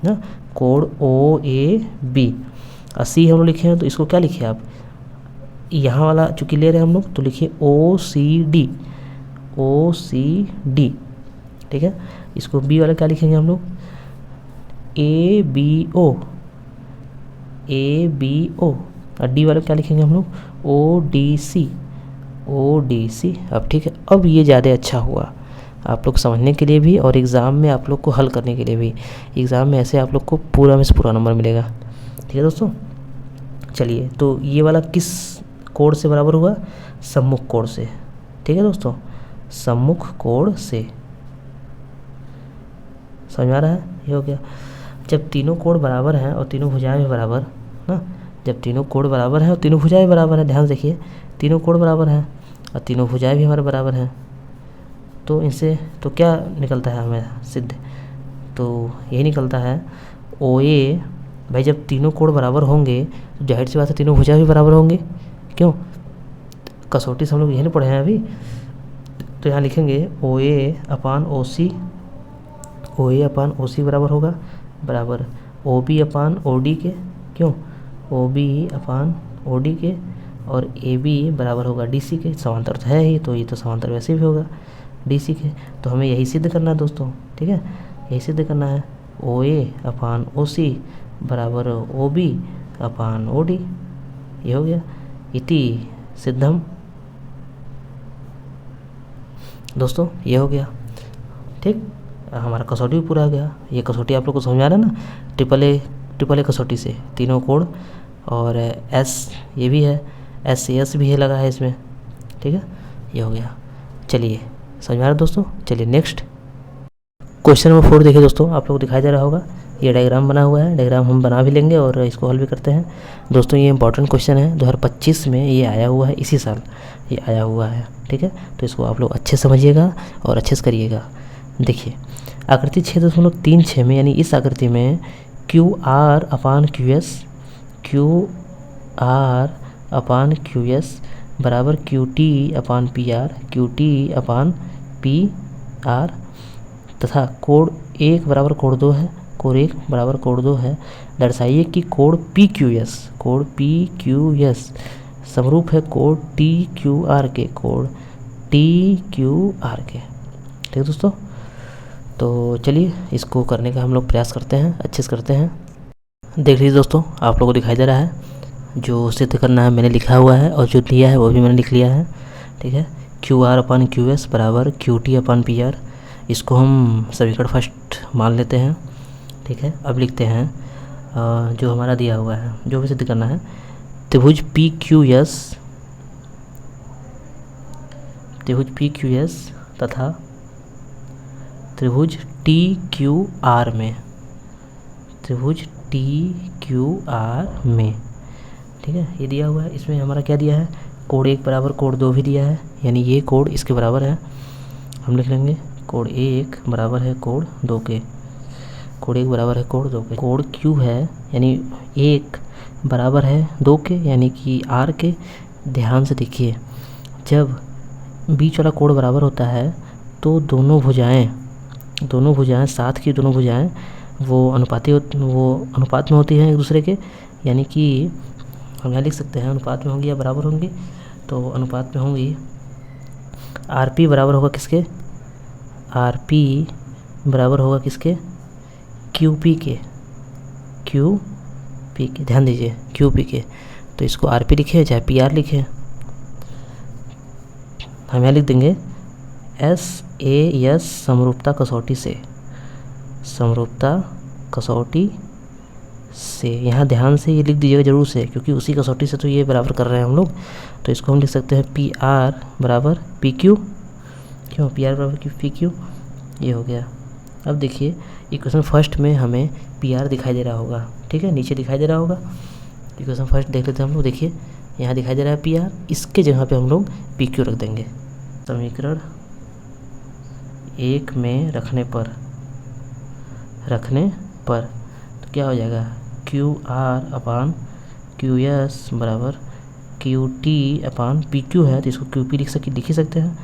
ना, कोड ओ ए बी। और सी हम लोग लिखे हैं तो इसको क्या लिखिए आप? यहाँ वाला चूँकि ले रहे हैं हम लोग तो लिखिए ओ सी डी, ओ सी डी, ठीक है। इसको बी वाला क्या लिखेंगे हम लोग? A B O, A B O. और डी वाला क्या लिखेंगे हम लोग? O D C, O D C. अब ठीक है, अब ये ज़्यादा अच्छा हुआ आप लोग समझने के लिए भी और एग्ज़ाम में आप लोग को हल करने के लिए भी। एग्ज़ाम में ऐसे आप लोग को पूरा में से पूरा नंबर मिलेगा, ठीक है दोस्तों। चलिए, तो ये वाला किस कोड से बराबर हुआ? सम्मुख कोड से, ठीक है दोस्तों, सम्मुख कोड से। समझ आ रहा है? ये हो गया। जब तीनों कोड बराबर हैं और तीनों भुजाएं भी बराबर ना, जब तीनों कोड बराबर हैं और तीनों भुजाएं बराबर हैं, ध्यान देखिए, तीनों कोड बराबर हैं और तीनों भुजाएं भी हमारे बराबर हैं, तो इनसे तो क्या निकलता है हमें सिद्ध? तो यही निकलता है ओ ए। भाई जब तीनों कोड बराबर होंगे तो जाहिर सी बात है तीनों भुजाएं भी बराबर होंगे, क्यों? कसौटी से हम लोग यही नहीं पढ़े हैं अभी। तो यहाँ लिखेंगे ओ ए अपान ओ सी, ओ ए अपान ओ सी बराबर होगा बराबर ओ बी अपान ओ डी के, क्यों? ओ बी अपान ओ डी के, और ए बी बराबर होगा डी सी के। समांतर तो है ही, तो ये तो समांतर वैसे भी होगा डी सी के। तो हमें यही सिद्ध करना है दोस्तों, ठीक है, यही सिद्ध करना है। ओ ए अपान ओ सी बराबर ओ बी अपान ओ डी, ये हो गया। इति सिद्धम दोस्तों, ये हो गया, ठीक। हमारा कसौटी भी पूरा हो गया। ये कसौटी आप लोग को समझ आ रहा है ना, ट्रिपल ए कसौटी से तीनों कोड, और एस ये भी है, एस भी है लगा है इसमें, ठीक है, ये हो गया। चलिए, समझ में आ रहा है दोस्तों। चलिए नेक्स्ट क्वेश्चन नंबर 4 देखिए दोस्तों, आप लोग दिखाई दे रहा होगा, ये डायग्राम बना हुआ है। डायग्राम हम बना भी लेंगे और इसको हल भी करते हैं दोस्तों। ये इंपॉर्टेंट क्वेश्चन है, 2025 में ये आया हुआ है, इसी साल ये आया हुआ है, ठीक है। तो इसको आप लोग अच्छे समझिएगा और अच्छे से करिएगा। देखिए, आकृति 6.36 में, यानी इस आकृति में Q R upon Q S, Q R upon Q S बराबर Q T upon P are, Q T upon P are, तथा कोड 1 बराबर कोड 2 है, कोड 1 बराबर कोड 2 है। दर्शाइए कि कोड पी क्यू एस समरूप है कोड टी क्यू आर के, कोड टी क्यू आर के, ठीक है दोस्तों। तो चलिए इसको करने का हम लोग प्रयास करते हैं, अच्छे से करते हैं। देख लीजिए दोस्तों, आप लोगों को दिखाई दे रहा है, जो सिद्ध करना है मैंने लिखा हुआ है और जो दिया है वो भी मैंने लिख लिया है। ठीक है, Q R upon Q S बराबर क्यू टी अपन पी आर, इसको हम समीकरण फर्स्ट मान लेते हैं। ठीक है, अब लिखते हैं जो हमारा दिया हुआ है, जो भी सिद्ध करना है, त्रिभुज पी क्यू एस तथा त्रिभुज टी क्यू आर में, ठीक है, ये दिया हुआ है। इसमें हमारा क्या दिया है, कोड 1 बराबर कोड 2 भी दिया है, यानी ये कोड इसके बराबर है। हम लिख लेंगे कोड 1 बराबर है कोड 2 के, कोड 1 बराबर है कोड 2 के। कोड क्यू है यानी 1 बराबर है 2 के, यानी कि आर के। ध्यान से देखिए, जब बीच वाला कोड बराबर होता है तो दोनों भुजाएं साथ की दोनों भुजाएं वो अनुपात में होती हैं एक दूसरे के, यानी कि हम यहाँ लिख सकते हैं अनुपात में होंगी या बराबर होंगी। तो अनुपात में होंगी, आर पी बराबर होगा किसके, क्यू पी के, ध्यान दीजिए क्यू पी के। तो इसको आर पी लिखे चाहे पी आर लिखे, हम यहाँ लिख देंगे एस समरूपता कसौटी से। यहाँ ध्यान से ये लिख दीजिएगा जरूर से, क्योंकि उसी कसौटी से तो ये बराबर कर रहे हैं हम लोग। तो इसको हम लिख सकते हैं पी आर बराबर पी क्यू, क्यों पी आर बराबर पी क्यू, ये हो गया। अब देखिए इक्वेशन फर्स्ट में हमें पी आर दिखाई दे रहा होगा, ठीक है, नीचे दिखाई दे रहा होगा। इक्वेशन फर्स्ट देख लेते हैं हम लोग, देखिए यहाँ दिखाई दे रहा है पी आर, इसके जगह पे हम लोग पी क्यू रख देंगे। समीकरण 1 में रखने पर तो क्या हो जाएगा, Q R upon Q S बराबर Q T upon P Q है, तो इसको क्यू पी लिख ही सकते हैं,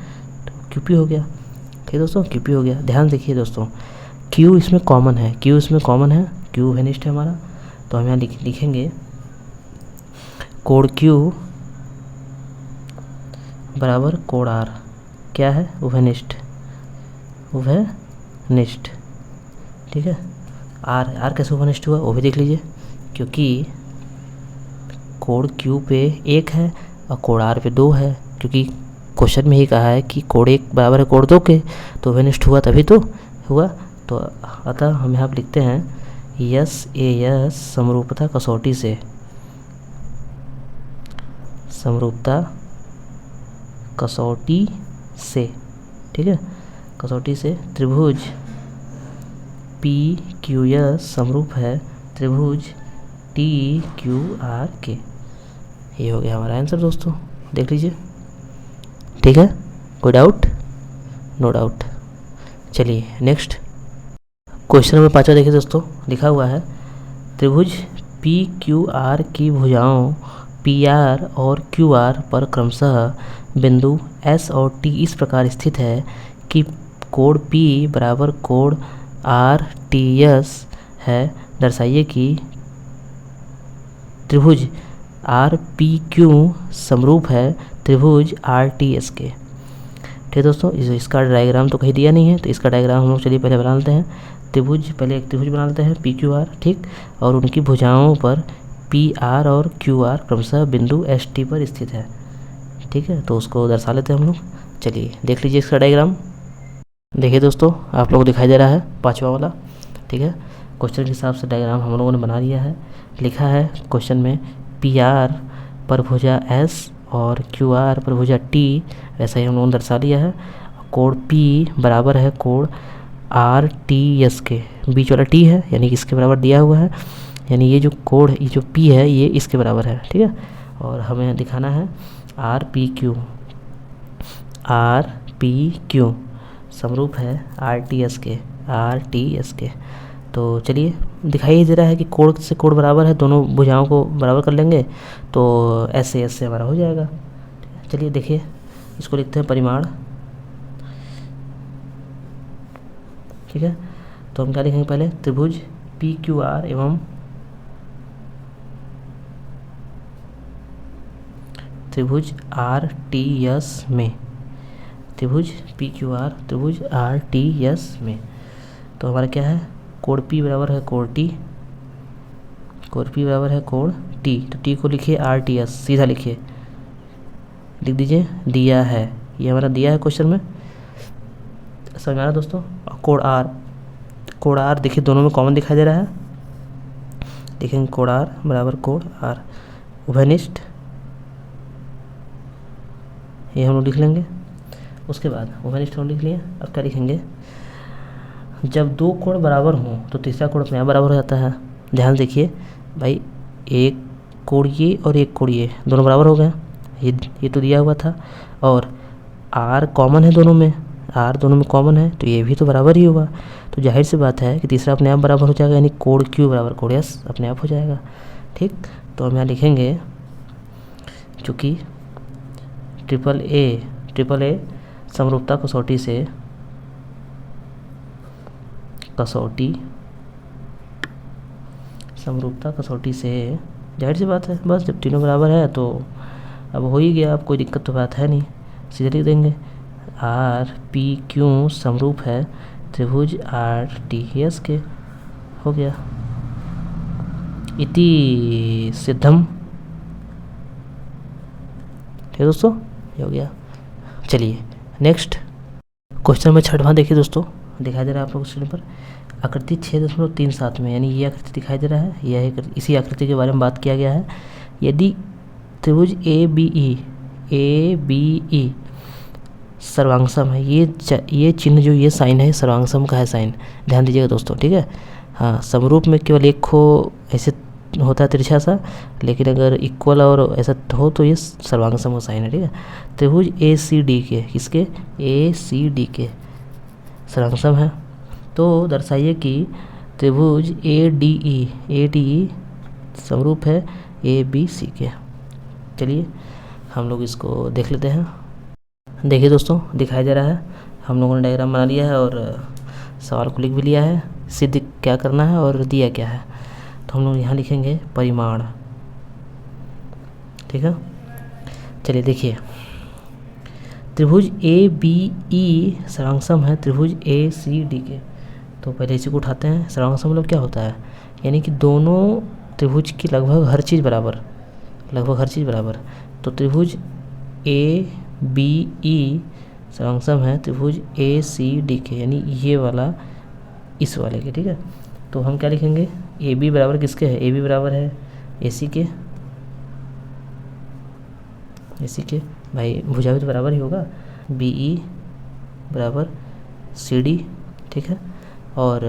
तो क्यू पी हो गया। ठीक है दोस्तों, क्यू पी हो गया। ध्यान देखिए दोस्तों, क्यू इसमें कॉमन है, क्यू वेनिस्ट है हमारा, तो हम यहाँ लिखेंगे कोड क्यू बराबर कोड आर, क्या है, उभयनिष्ठ। ठीक है, आर कैसे उभयनिष्ठ हुआ वो भी देख लीजिए, क्योंकि कोड क्यू पे 1 है और कोड आर पे 2 है, क्योंकि क्वेश्चन में ही कहा है कि कोड 1 बराबर है कोड 2 के, तो उभयनिष्ठ हुआ तभी तो हुआ। तो अतः हम यहाँ पर लिखते हैं यस समरूपता कसौटी से, ठीक है, कसौटी से त्रिभुज पी क्यू एस समरूप है त्रिभुज टी क्यू आर के। ये हो गया हमारा आंसर दोस्तों, देख लीजिए। ठीक है, कोई डाउट? No doubt. चलिए नेक्स्ट क्वेश्चन नंबर 5 देखिए दोस्तों, लिखा हुआ है त्रिभुज पी क्यू आर की भुजाओं पी आर और क्यू आर पर क्रमशः बिंदु एस और टी इस प्रकार स्थित है कि कोड P बराबर कोड आर टी एस है। दर्शाइए कि त्रिभुज आर पी क्यू समरूप है त्रिभुज आर टी एस के। ठीक है दोस्तों, इसका डायग्राम तो कहीं दिया नहीं है, तो इसका डायग्राम हम लोग चलिए पहले बना लेते हैं। पहले एक त्रिभुज बना लेते हैं पी क्यू आर, ठीक, और उनकी भुजाओं पर पी आर और क्यू आर क्रमशः बिंदु एस टी पर स्थित है। ठीक है, तो उसको दर्शा लेते हैं हम लोग। चलिए देख लीजिए इसका डायग्राम। देखिए दोस्तों, आप लोगों को दिखाई दे रहा है 5वां वाला, ठीक है, क्वेश्चन के हिसाब से डायग्राम हम लोगों ने बना लिया है। लिखा है क्वेश्चन में पी आर पर भुजा एस और क्यू आर पर भुजा टी, ऐसा ही हम लोगों ने दर्शा लिया है। कोड पी बराबर है कोड आर टी एस के, बीच वाला टी है यानी कि इसके बराबर दिया हुआ है, यानी ये जो कोड ये जो पी है ये इसके बराबर है। ठीक है, और हमें दिखाना है आर पी क्यू समरूप है आर टी एस के। तो चलिए दिखाई दे रहा है कि कोड से कोड बराबर है, दोनों भुजाओं को बराबर कर लेंगे तो ऐसे हमारा हो जाएगा। चलिए देखिए, इसको लिखते हैं परिमाण। ठीक है, तो हम क्या लिखेंगे, पहले त्रिभुज पी क्यू आर एवं त्रिभुज आर टी एस में, त्रिभुज पी क्यू आर त्रिभुज आर टी एस में। तो हमारा क्या है, कोड पी बराबर है कोड टी, कोण पी बराबर है कोण टी, तो टी को लिखिए आर टी एस, सीधा लिखिए, लिख दीजिए दिया है, ये हमारा दिया है क्वेश्चन में, समझ आ रहा दोस्तों। और कोण आर देखिए दोनों में कॉमन दिखाई दे रहा है, देखेंगे कोण आर बराबर कोण आर, उभयनिष्ठ, ये हम लोग लिख लेंगे। उसके बाद उभयनिष्ठ हम लिख लिए। अब क्या लिखेंगे, जब दो कोण बराबर हों तो तीसरा कोण अपने आप बराबर हो जाता है। ध्यान देखिए भाई, एक कोण ये और एक कोण ये दोनों बराबर हो गए, ये तो दिया हुआ था, और आर कॉमन है दोनों में, आर दोनों में कॉमन है तो ये भी तो बराबर ही हुआ, तो जाहिर सी बात है कि तीसरा अपने आप बराबर हो जाएगा, यानी कोण क्यू बराबर कोण एस अपने आप हो जाएगा। ठीक, तो हम यहाँ लिखेंगे चूँकि ट्रिपल ए समरूपता कसौटी से समरूपता कसौटी से जाहिर सी बात है, बस जब तीनों बराबर है तो अब हो ही गया, अब कोई दिक्कत तो बात है नहीं, सीधे लिख देंगे आर पी क्यू समरूप है त्रिभुज आर टी एस के, हो गया, इति सिद्धम। ठीक है दोस्तों, ये हो गया। चलिए नेक्स्ट क्वेश्चन नंबर 6वां देखिए दोस्तों, दिखाई दे रहा है आप लोग स्क्रीन पर, आकृति 6.37 में, यानी ये आकृति दिखाई दे रहा है, यह इसी आकृति के बारे में बात किया गया है। यदि त्रिभुज ए बी ई सर्वांगसम है, ये चिन्ह जो ये साइन है सर्वांगसम का है साइन, ध्यान दीजिएगा दोस्तों। ठीक है, हाँ, समरूप में केवल एक खो ऐसे होता है तिरछा सा, लेकिन अगर इक्वल और ऐसा हो तो ये सर्वांगसम का साइन है। ठीक है, त्रिभुज ए सी डी के, किसके, ए सी डी के सर्वांगसम है, तो दर्शाइए कि त्रिभुज ए डी ई समरूप है ए बी सी के। चलिए हम लोग इसको देख लेते हैं। देखिए दोस्तों, दिखाई दे रहा है, हम लोगों ने डायग्राम बना लिया है और सवाल को लिख भी लिया है, सिद्ध क्या करना है और दिया क्या है, तो हम लोग यहाँ लिखेंगे परिमाण। ठीक है, चलिए देखिए, त्रिभुज ए बी ई सर्वांगसम है त्रिभुज ए सी डी के, तो पहले इसी को उठाते हैं। सर्वांगसम मतलब क्या होता है, यानी कि दोनों त्रिभुज की लगभग हर चीज़ बराबर, तो त्रिभुज ए बी ई सर्वांगसम है त्रिभुज ए सी डी के, यानी ये वाला इस वाले के। ठीक है, तो हम क्या लिखेंगे, ए बी बराबर किसके है, ए बी बराबर है ए सी के, भाई भुजा भी तो बराबर ही होगा, बी ई बराबर सी डी। ठीक है, और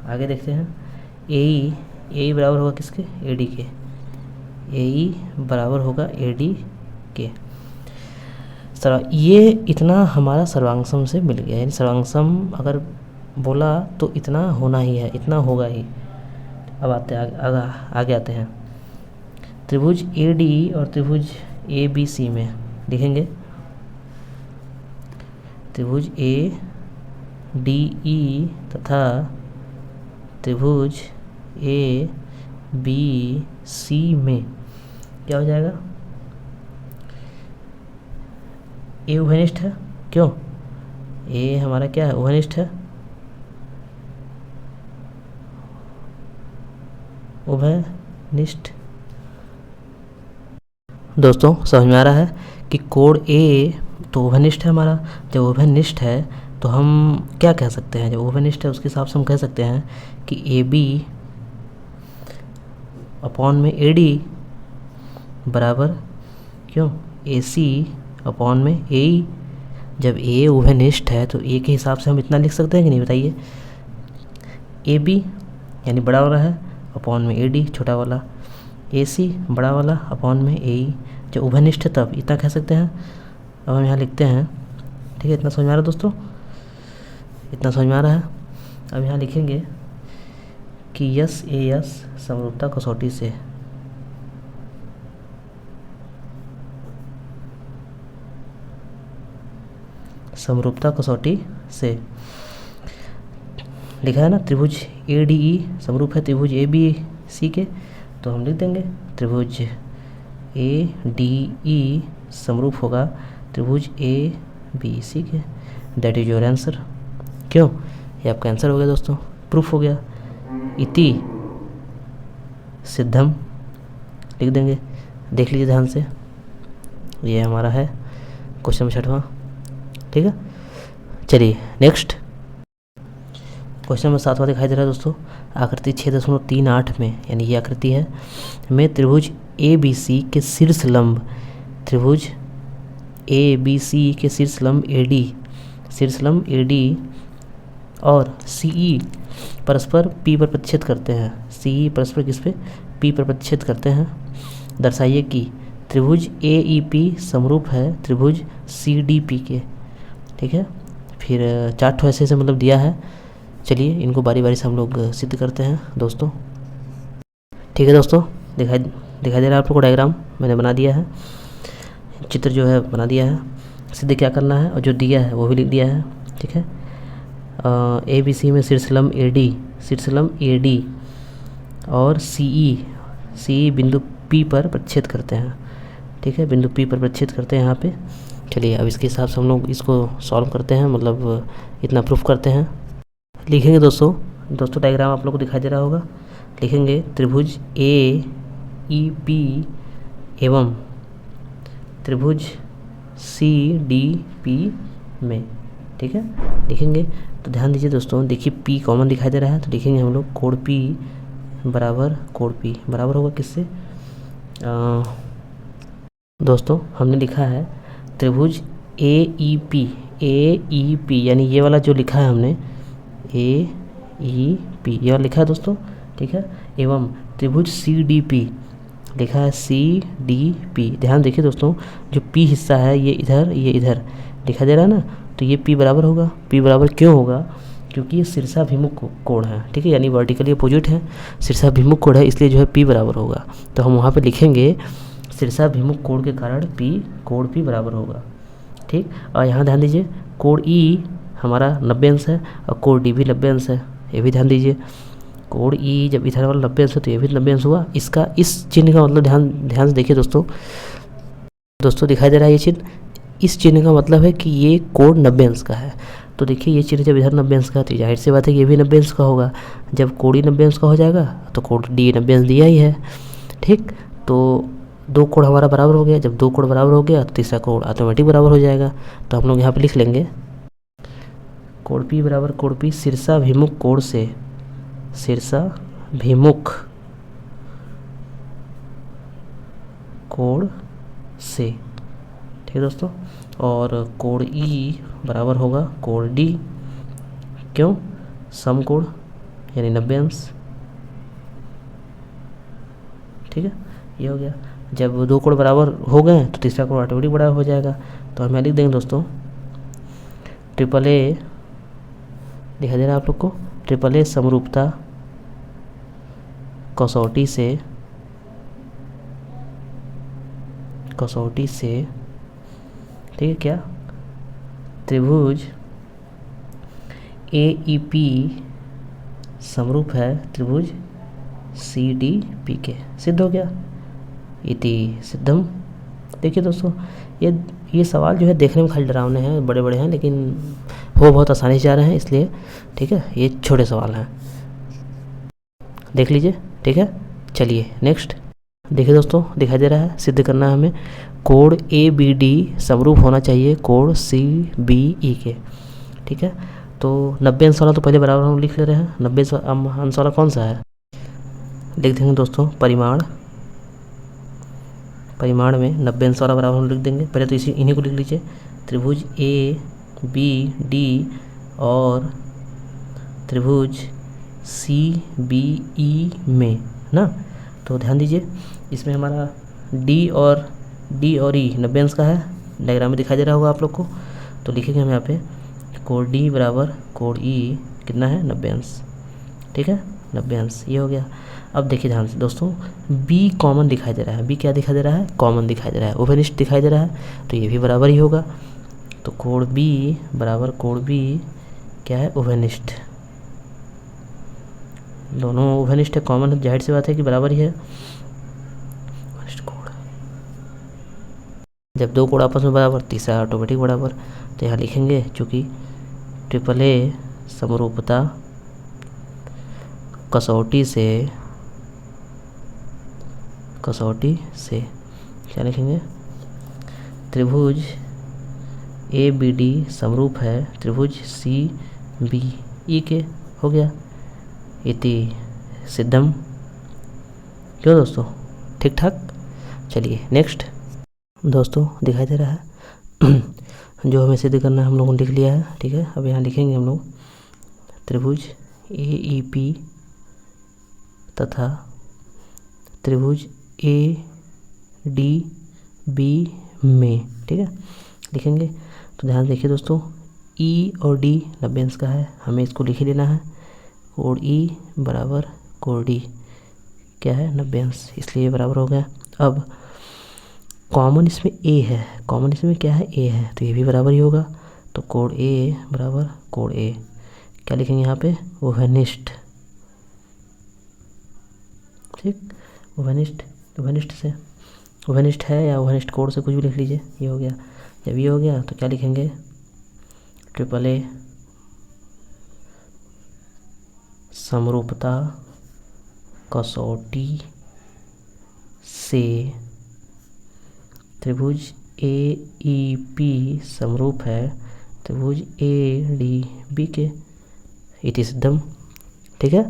आगे देखते हैं, ए ई बराबर होगा किसके, ए डी के, ए ई बराबर होगा ए डी के। ये इतना हमारा सर्वांगसम से मिल गया, यानी सर्वांगसम अगर बोला तो इतना होना ही है, इतना होगा ही। अब आगे आते हैं, त्रिभुज ए डी और त्रिभुज ए बी सी में लिखेंगे त्रिभुज ए डी ई तथा त्रिभुज ए बी सी में क्या हो जाएगा, ए उभयनिष्ठ है, क्यों, ए हमारा क्या है, उभयनिष्ठ है, उभयनिष्ठ। दोस्तों समझ में आ रहा है कि कोण ए तो उभयनिष्ठ है हमारा, जब उभयनिष्ठ है तो हम क्या कह सकते हैं, जब उभयनिष्ठ है उसके हिसाब से हम कह सकते हैं कि ए बी अपॉन में ए डी बराबर, क्यों, ए सी अपॉन में ए ई। जब ए उभयनिष्ठ है तो ए के हिसाब से हम इतना लिख सकते हैं कि नहीं, बताइए, ए बी यानी बड़ा वाला है अपॉन में ए डी छोटा वाला, ए सी बड़ा वाला अपॉन में ए ई। जब उभयनिष्ठ है तब इतना कह सकते हैं। अब हम यहाँ लिखते हैं, ठीक है, इतना समझ में आ रहा है दोस्तों, इतना समझ में आ रहा है। अब यहाँ लिखेंगे कि यस ए यस समरूपता कसौटी से लिखा है ना, त्रिभुज ए डी ई समरूप है त्रिभुज ए बी सी के, तो हम लिख देंगे त्रिभुज ए डी ई समरूप होगा त्रिभुज ए बी सी के, दैट इज योर आंसर। क्यों, ये आपका आंसर हो गया दोस्तों, प्रूफ हो गया। इति सिद्धम लिख देंगे। देख लीजिए ध्यान से, ये हमारा है क्वेश्चन नंबर 6वां। ठीक है, चलिए नेक्स्ट क्वेश्चन नंबर 7वां दिखाई दे रहा है दोस्तों। आकृति 6.38 में, यानी ये आकृति है में त्रिभुज ए बी सी के शीर्ष लंब, त्रिभुज ए बी सी के शीर्ष लंब ए डी और सी ई परस्पर पी पर प्रतिच्छेद करते हैं। सी ई परस्पर किस पे? पी पर प्रतिच्छेद करते हैं। दर्शाइए कि त्रिभुज ए ई पी समरूप है त्रिभुज सी डी पी के। ठीक है, फिर 4 ठो ऐसे मतलब दिया है। चलिए इनको बारी बारी से हम लोग सिद्ध करते हैं दोस्तों। ठीक है दोस्तों, दिखाई दे रहा है आप लोग को डायग्राम मैंने बना दिया है, चित्र जो है बना दिया है। सिद्ध क्या करना है और जो दिया है वो भी लिख दिया है। ठीक है, ए बी सी में शीर्षलंब ए डी और सी ई बिंदु पी पर प्रतिच्छेद करते हैं। ठीक है, बिंदु पी पर प्रतिच्छेद करते हैं यहाँ पे। चलिए अब इसके हिसाब से हम लोग इसको सॉल्व करते हैं, मतलब इतना प्रूफ करते हैं। लिखेंगे दोस्तों डायग्राम आप लोग को दिखाई दे रहा होगा। लिखेंगे त्रिभुज ए ई पी एवं त्रिभुज सी डी पी में। ठीक है, लिखेंगे तो ध्यान दीजिए दोस्तों, देखिए पी कॉमन दिखाई दे रहा है तो लिखेंगे हम लोग कोण पी बराबर होगा किससे? दोस्तों हमने लिखा है त्रिभुज ए ई पी यानी ये वाला जो लिखा है हमने ए ई पी ये वाला लिखा है दोस्तों। ठीक है, एवं त्रिभुज सी डी पी लिखा है सी डी पी। ध्यान देखिए दोस्तों, जो पी हिस्सा है ये इधर दिखाई दे रहा है ना, तो ये पी बराबर होगा। पी बराबर क्यों होगा? क्योंकि ये शीर्षाभिमुख कोण है। ठीक है, यानी वर्टिकली अपोजिट है, शीर्षाभिमुख कोण है, इसलिए जो है पी बराबर होगा। तो हम वहाँ पे लिखेंगे शीर्षाभिमुख कोण के कारण कोण पी बराबर होगा। ठीक, और यहाँ ध्यान दीजिए कोण ई हमारा 90 अंश है और कोण डी भी 90 अंश है, ये भी ध्यान दीजिए। कोण ई जब इधर वाला 90 अंश है तो ये भी 90 अंश हुआ। इसका इस चिन्ह का मतलब ध्यान से देखिए दोस्तों दिखाई दे रहा है ये चिन्ह। इस चिन्ह का मतलब है कि ये कोण 90 अंश का है। तो देखिए ये चिन्ह जब इधर 90 अंश का है तो जाहिर सी बात है कि ये भी 90 अंश का होगा। जब कोण ई 90 अंश का हो जाएगा तो कोण डी 90 अंश दिया ही है। ठीक, तो 2 कोण हमारा बराबर हो गया। जब 2 कोण बराबर हो गया तो तीसरा कोण ऑटोमेटिक बराबर हो जाएगा। तो हम लोग यहाँ पे लिख लेंगे कोण पी बराबर कोण पी शीर्षाभिमुख कोण से ठीक है दोस्तों। और कोण ई बराबर होगा कोण डी, क्यों? समकोण यानी 90 अंश। ठीक है, ये हो गया। जब 2 कोण बराबर हो गए तो तीसरा कोण ऑटोमेटिक बराबर हो जाएगा। तो हम लिख देंगे दोस्तों ट्रिपल ए, दिखाई दे रहा है आप लोग को, ट्रिपल ए समरूपता कसौटी से ठीक है क्या? त्रिभुज ए ई पी समरूप है त्रिभुज सी डी पी के। सिद्ध हो गया, इति सिद्धम। देखिए दोस्तों ये सवाल जो है देखने में खाली डरावने हैं, बड़े बड़े हैं, लेकिन वो बहुत आसानी से जा रहे हैं, इसलिए ठीक है ये छोटे सवाल हैं, देख लीजिए। ठीक है, चलिए नेक्स्ट देखिए दोस्तों, दिखाई दे रहा है सिद्ध करना है हमें कोण ए बी डी समरूप होना चाहिए कोण सी बी ई के। ठीक है, तो 90 अंश वाला तो पहले बराबर हम लिख ले रहे हैं। 90 अंश वाला कौन सा है? लिख देंगे दोस्तों परिमाण में 90 अंश वाला बराबर हम लिख देंगे। पहले तो इन्हीं को लिख लीजिए, त्रिभुज ए बी डी और त्रिभुज सी बी ई में ना। तो ध्यान दीजिए इसमें हमारा डी और ई 90 अंश का है, डायग्राम में दिखाई दे रहा होगा आप लोग को। तो लिखेंगे हम यहाँ पे कोण डी बराबर कोण ई कितना है? 90 अंश। ठीक है, 90 अंश, ये हो गया। अब देखिए ध्यान से दोस्तों, बी कॉमन दिखाई दे रहा है। बी क्या दिखाई दे रहा है? कॉमन दिखाई दे रहा है, उभयनिष्ठ दिखाई दे रहा है, तो ये भी बराबर ही होगा। तो कोण बी बराबर कोण बी क्या है? उभयनिष्ठ। दोनों उभयनिष्ठ है, कॉमन है, जाहिर सी बात है कि बराबर ही है। कोण जब 2 कोण आपस में बराबर, तीसरा ऑटोमेटिक बराबर। तो यहाँ लिखेंगे चूँकि ट्रिपल ए समरूपता कसौटी से कसौटी से। क्या लिखेंगे? त्रिभुज ABD समरूप है त्रिभुज CBE के। हो गया, इति सिद्धम। क्यों दोस्तों, ठीक ठाक। चलिए नेक्स्ट। दोस्तों दिखाई दे रहा है जो हमें सिद्ध करना है हम लोगों ने लिख लिया है, ठीक है। अब यहाँ लिखेंगे हम लोग त्रिभुज AEP तथा त्रिभुज ADB में, ठीक है, लिखेंगे। तो ध्यान देखिए दोस्तों, E और D 90 अंश का है, हमें इसको लिख ही लेना है। कोण E बराबर कोण D क्या है? 90 अंश, इसलिए ये बराबर हो गया। अब कॉमन इसमें A है, कॉमन इसमें क्या है? A है, तो ये भी बराबर ही होगा। तो कोण A बराबर कोण A। क्या लिखेंगे यहाँ पे? उभयनिष्ठ, ठीक। उभयनिष्ठ, उभयनिष्ठ से, उभयनिष्ठ है या उभयनिष्ठ कोण से कुछ भी लिख लीजिए, ये हो गया। जब ये हो गया तो क्या लिखेंगे? ट्रिपल A समरूपता कसौटी से त्रिभुज AEP समरूप है त्रिभुज ADB के, इति सिद्धम। ठीक है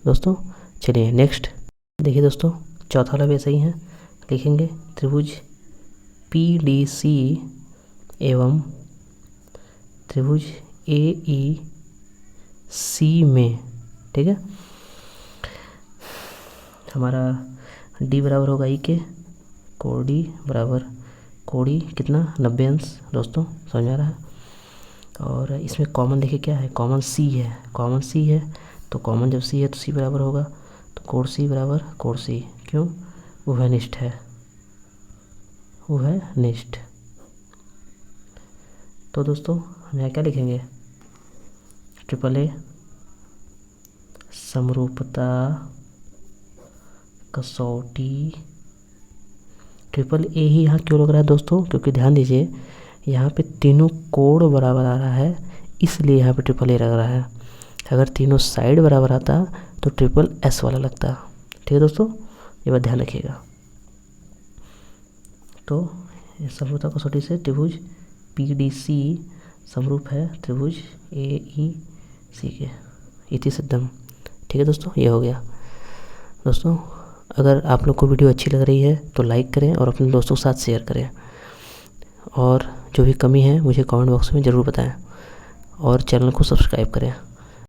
दोस्तों। चलिए नेक्स्ट देखिए दोस्तों, चौथा वाला भी ऐसा ही है। लिखेंगे त्रिभुज PDC एवं त्रिभुज AEC में, ठीक है। हमारा D बराबर होगा E के, कोण D बराबर कोण E कितना? 90 अंश। दोस्तों समझ आ रहा है। और इसमें कॉमन देखिए क्या है? कॉमन C है, कॉमन C है, तो कॉमन जब C है तो C बराबर होगा, तो कोण C बराबर कोण C। क्यों? उभयनिष्ठ है, उभयनिष्ठ। तो दोस्तों हम यहाँ क्या लिखेंगे? ट्रिपल A समरूपता कसौटी। ट्रिपल A ही यहाँ क्यों लग रहा है दोस्तों? क्योंकि ध्यान दीजिए यहाँ पे तीनों कोण बराबर आ रहा है, इसलिए यहाँ पे ट्रिपल A लग रहा है। अगर तीनों साइड बराबर आता तो ट्रिपल S वाला लगता। ठीक है दोस्तों, ये बात ध्यान रखिएगा। तो समरूपता कसौटी से त्रिभुज PDC समरूप है त्रिभुज AEC के, इति सिद्धम। ठीक है दोस्तों, ये हो गया। दोस्तों अगर आप लोग को वीडियो अच्छी लग रही है तो लाइक करें और अपने दोस्तों के साथ शेयर करें, और जो भी कमी है मुझे कमेंट बॉक्स में ज़रूर बताएं, और चैनल को सब्सक्राइब करें।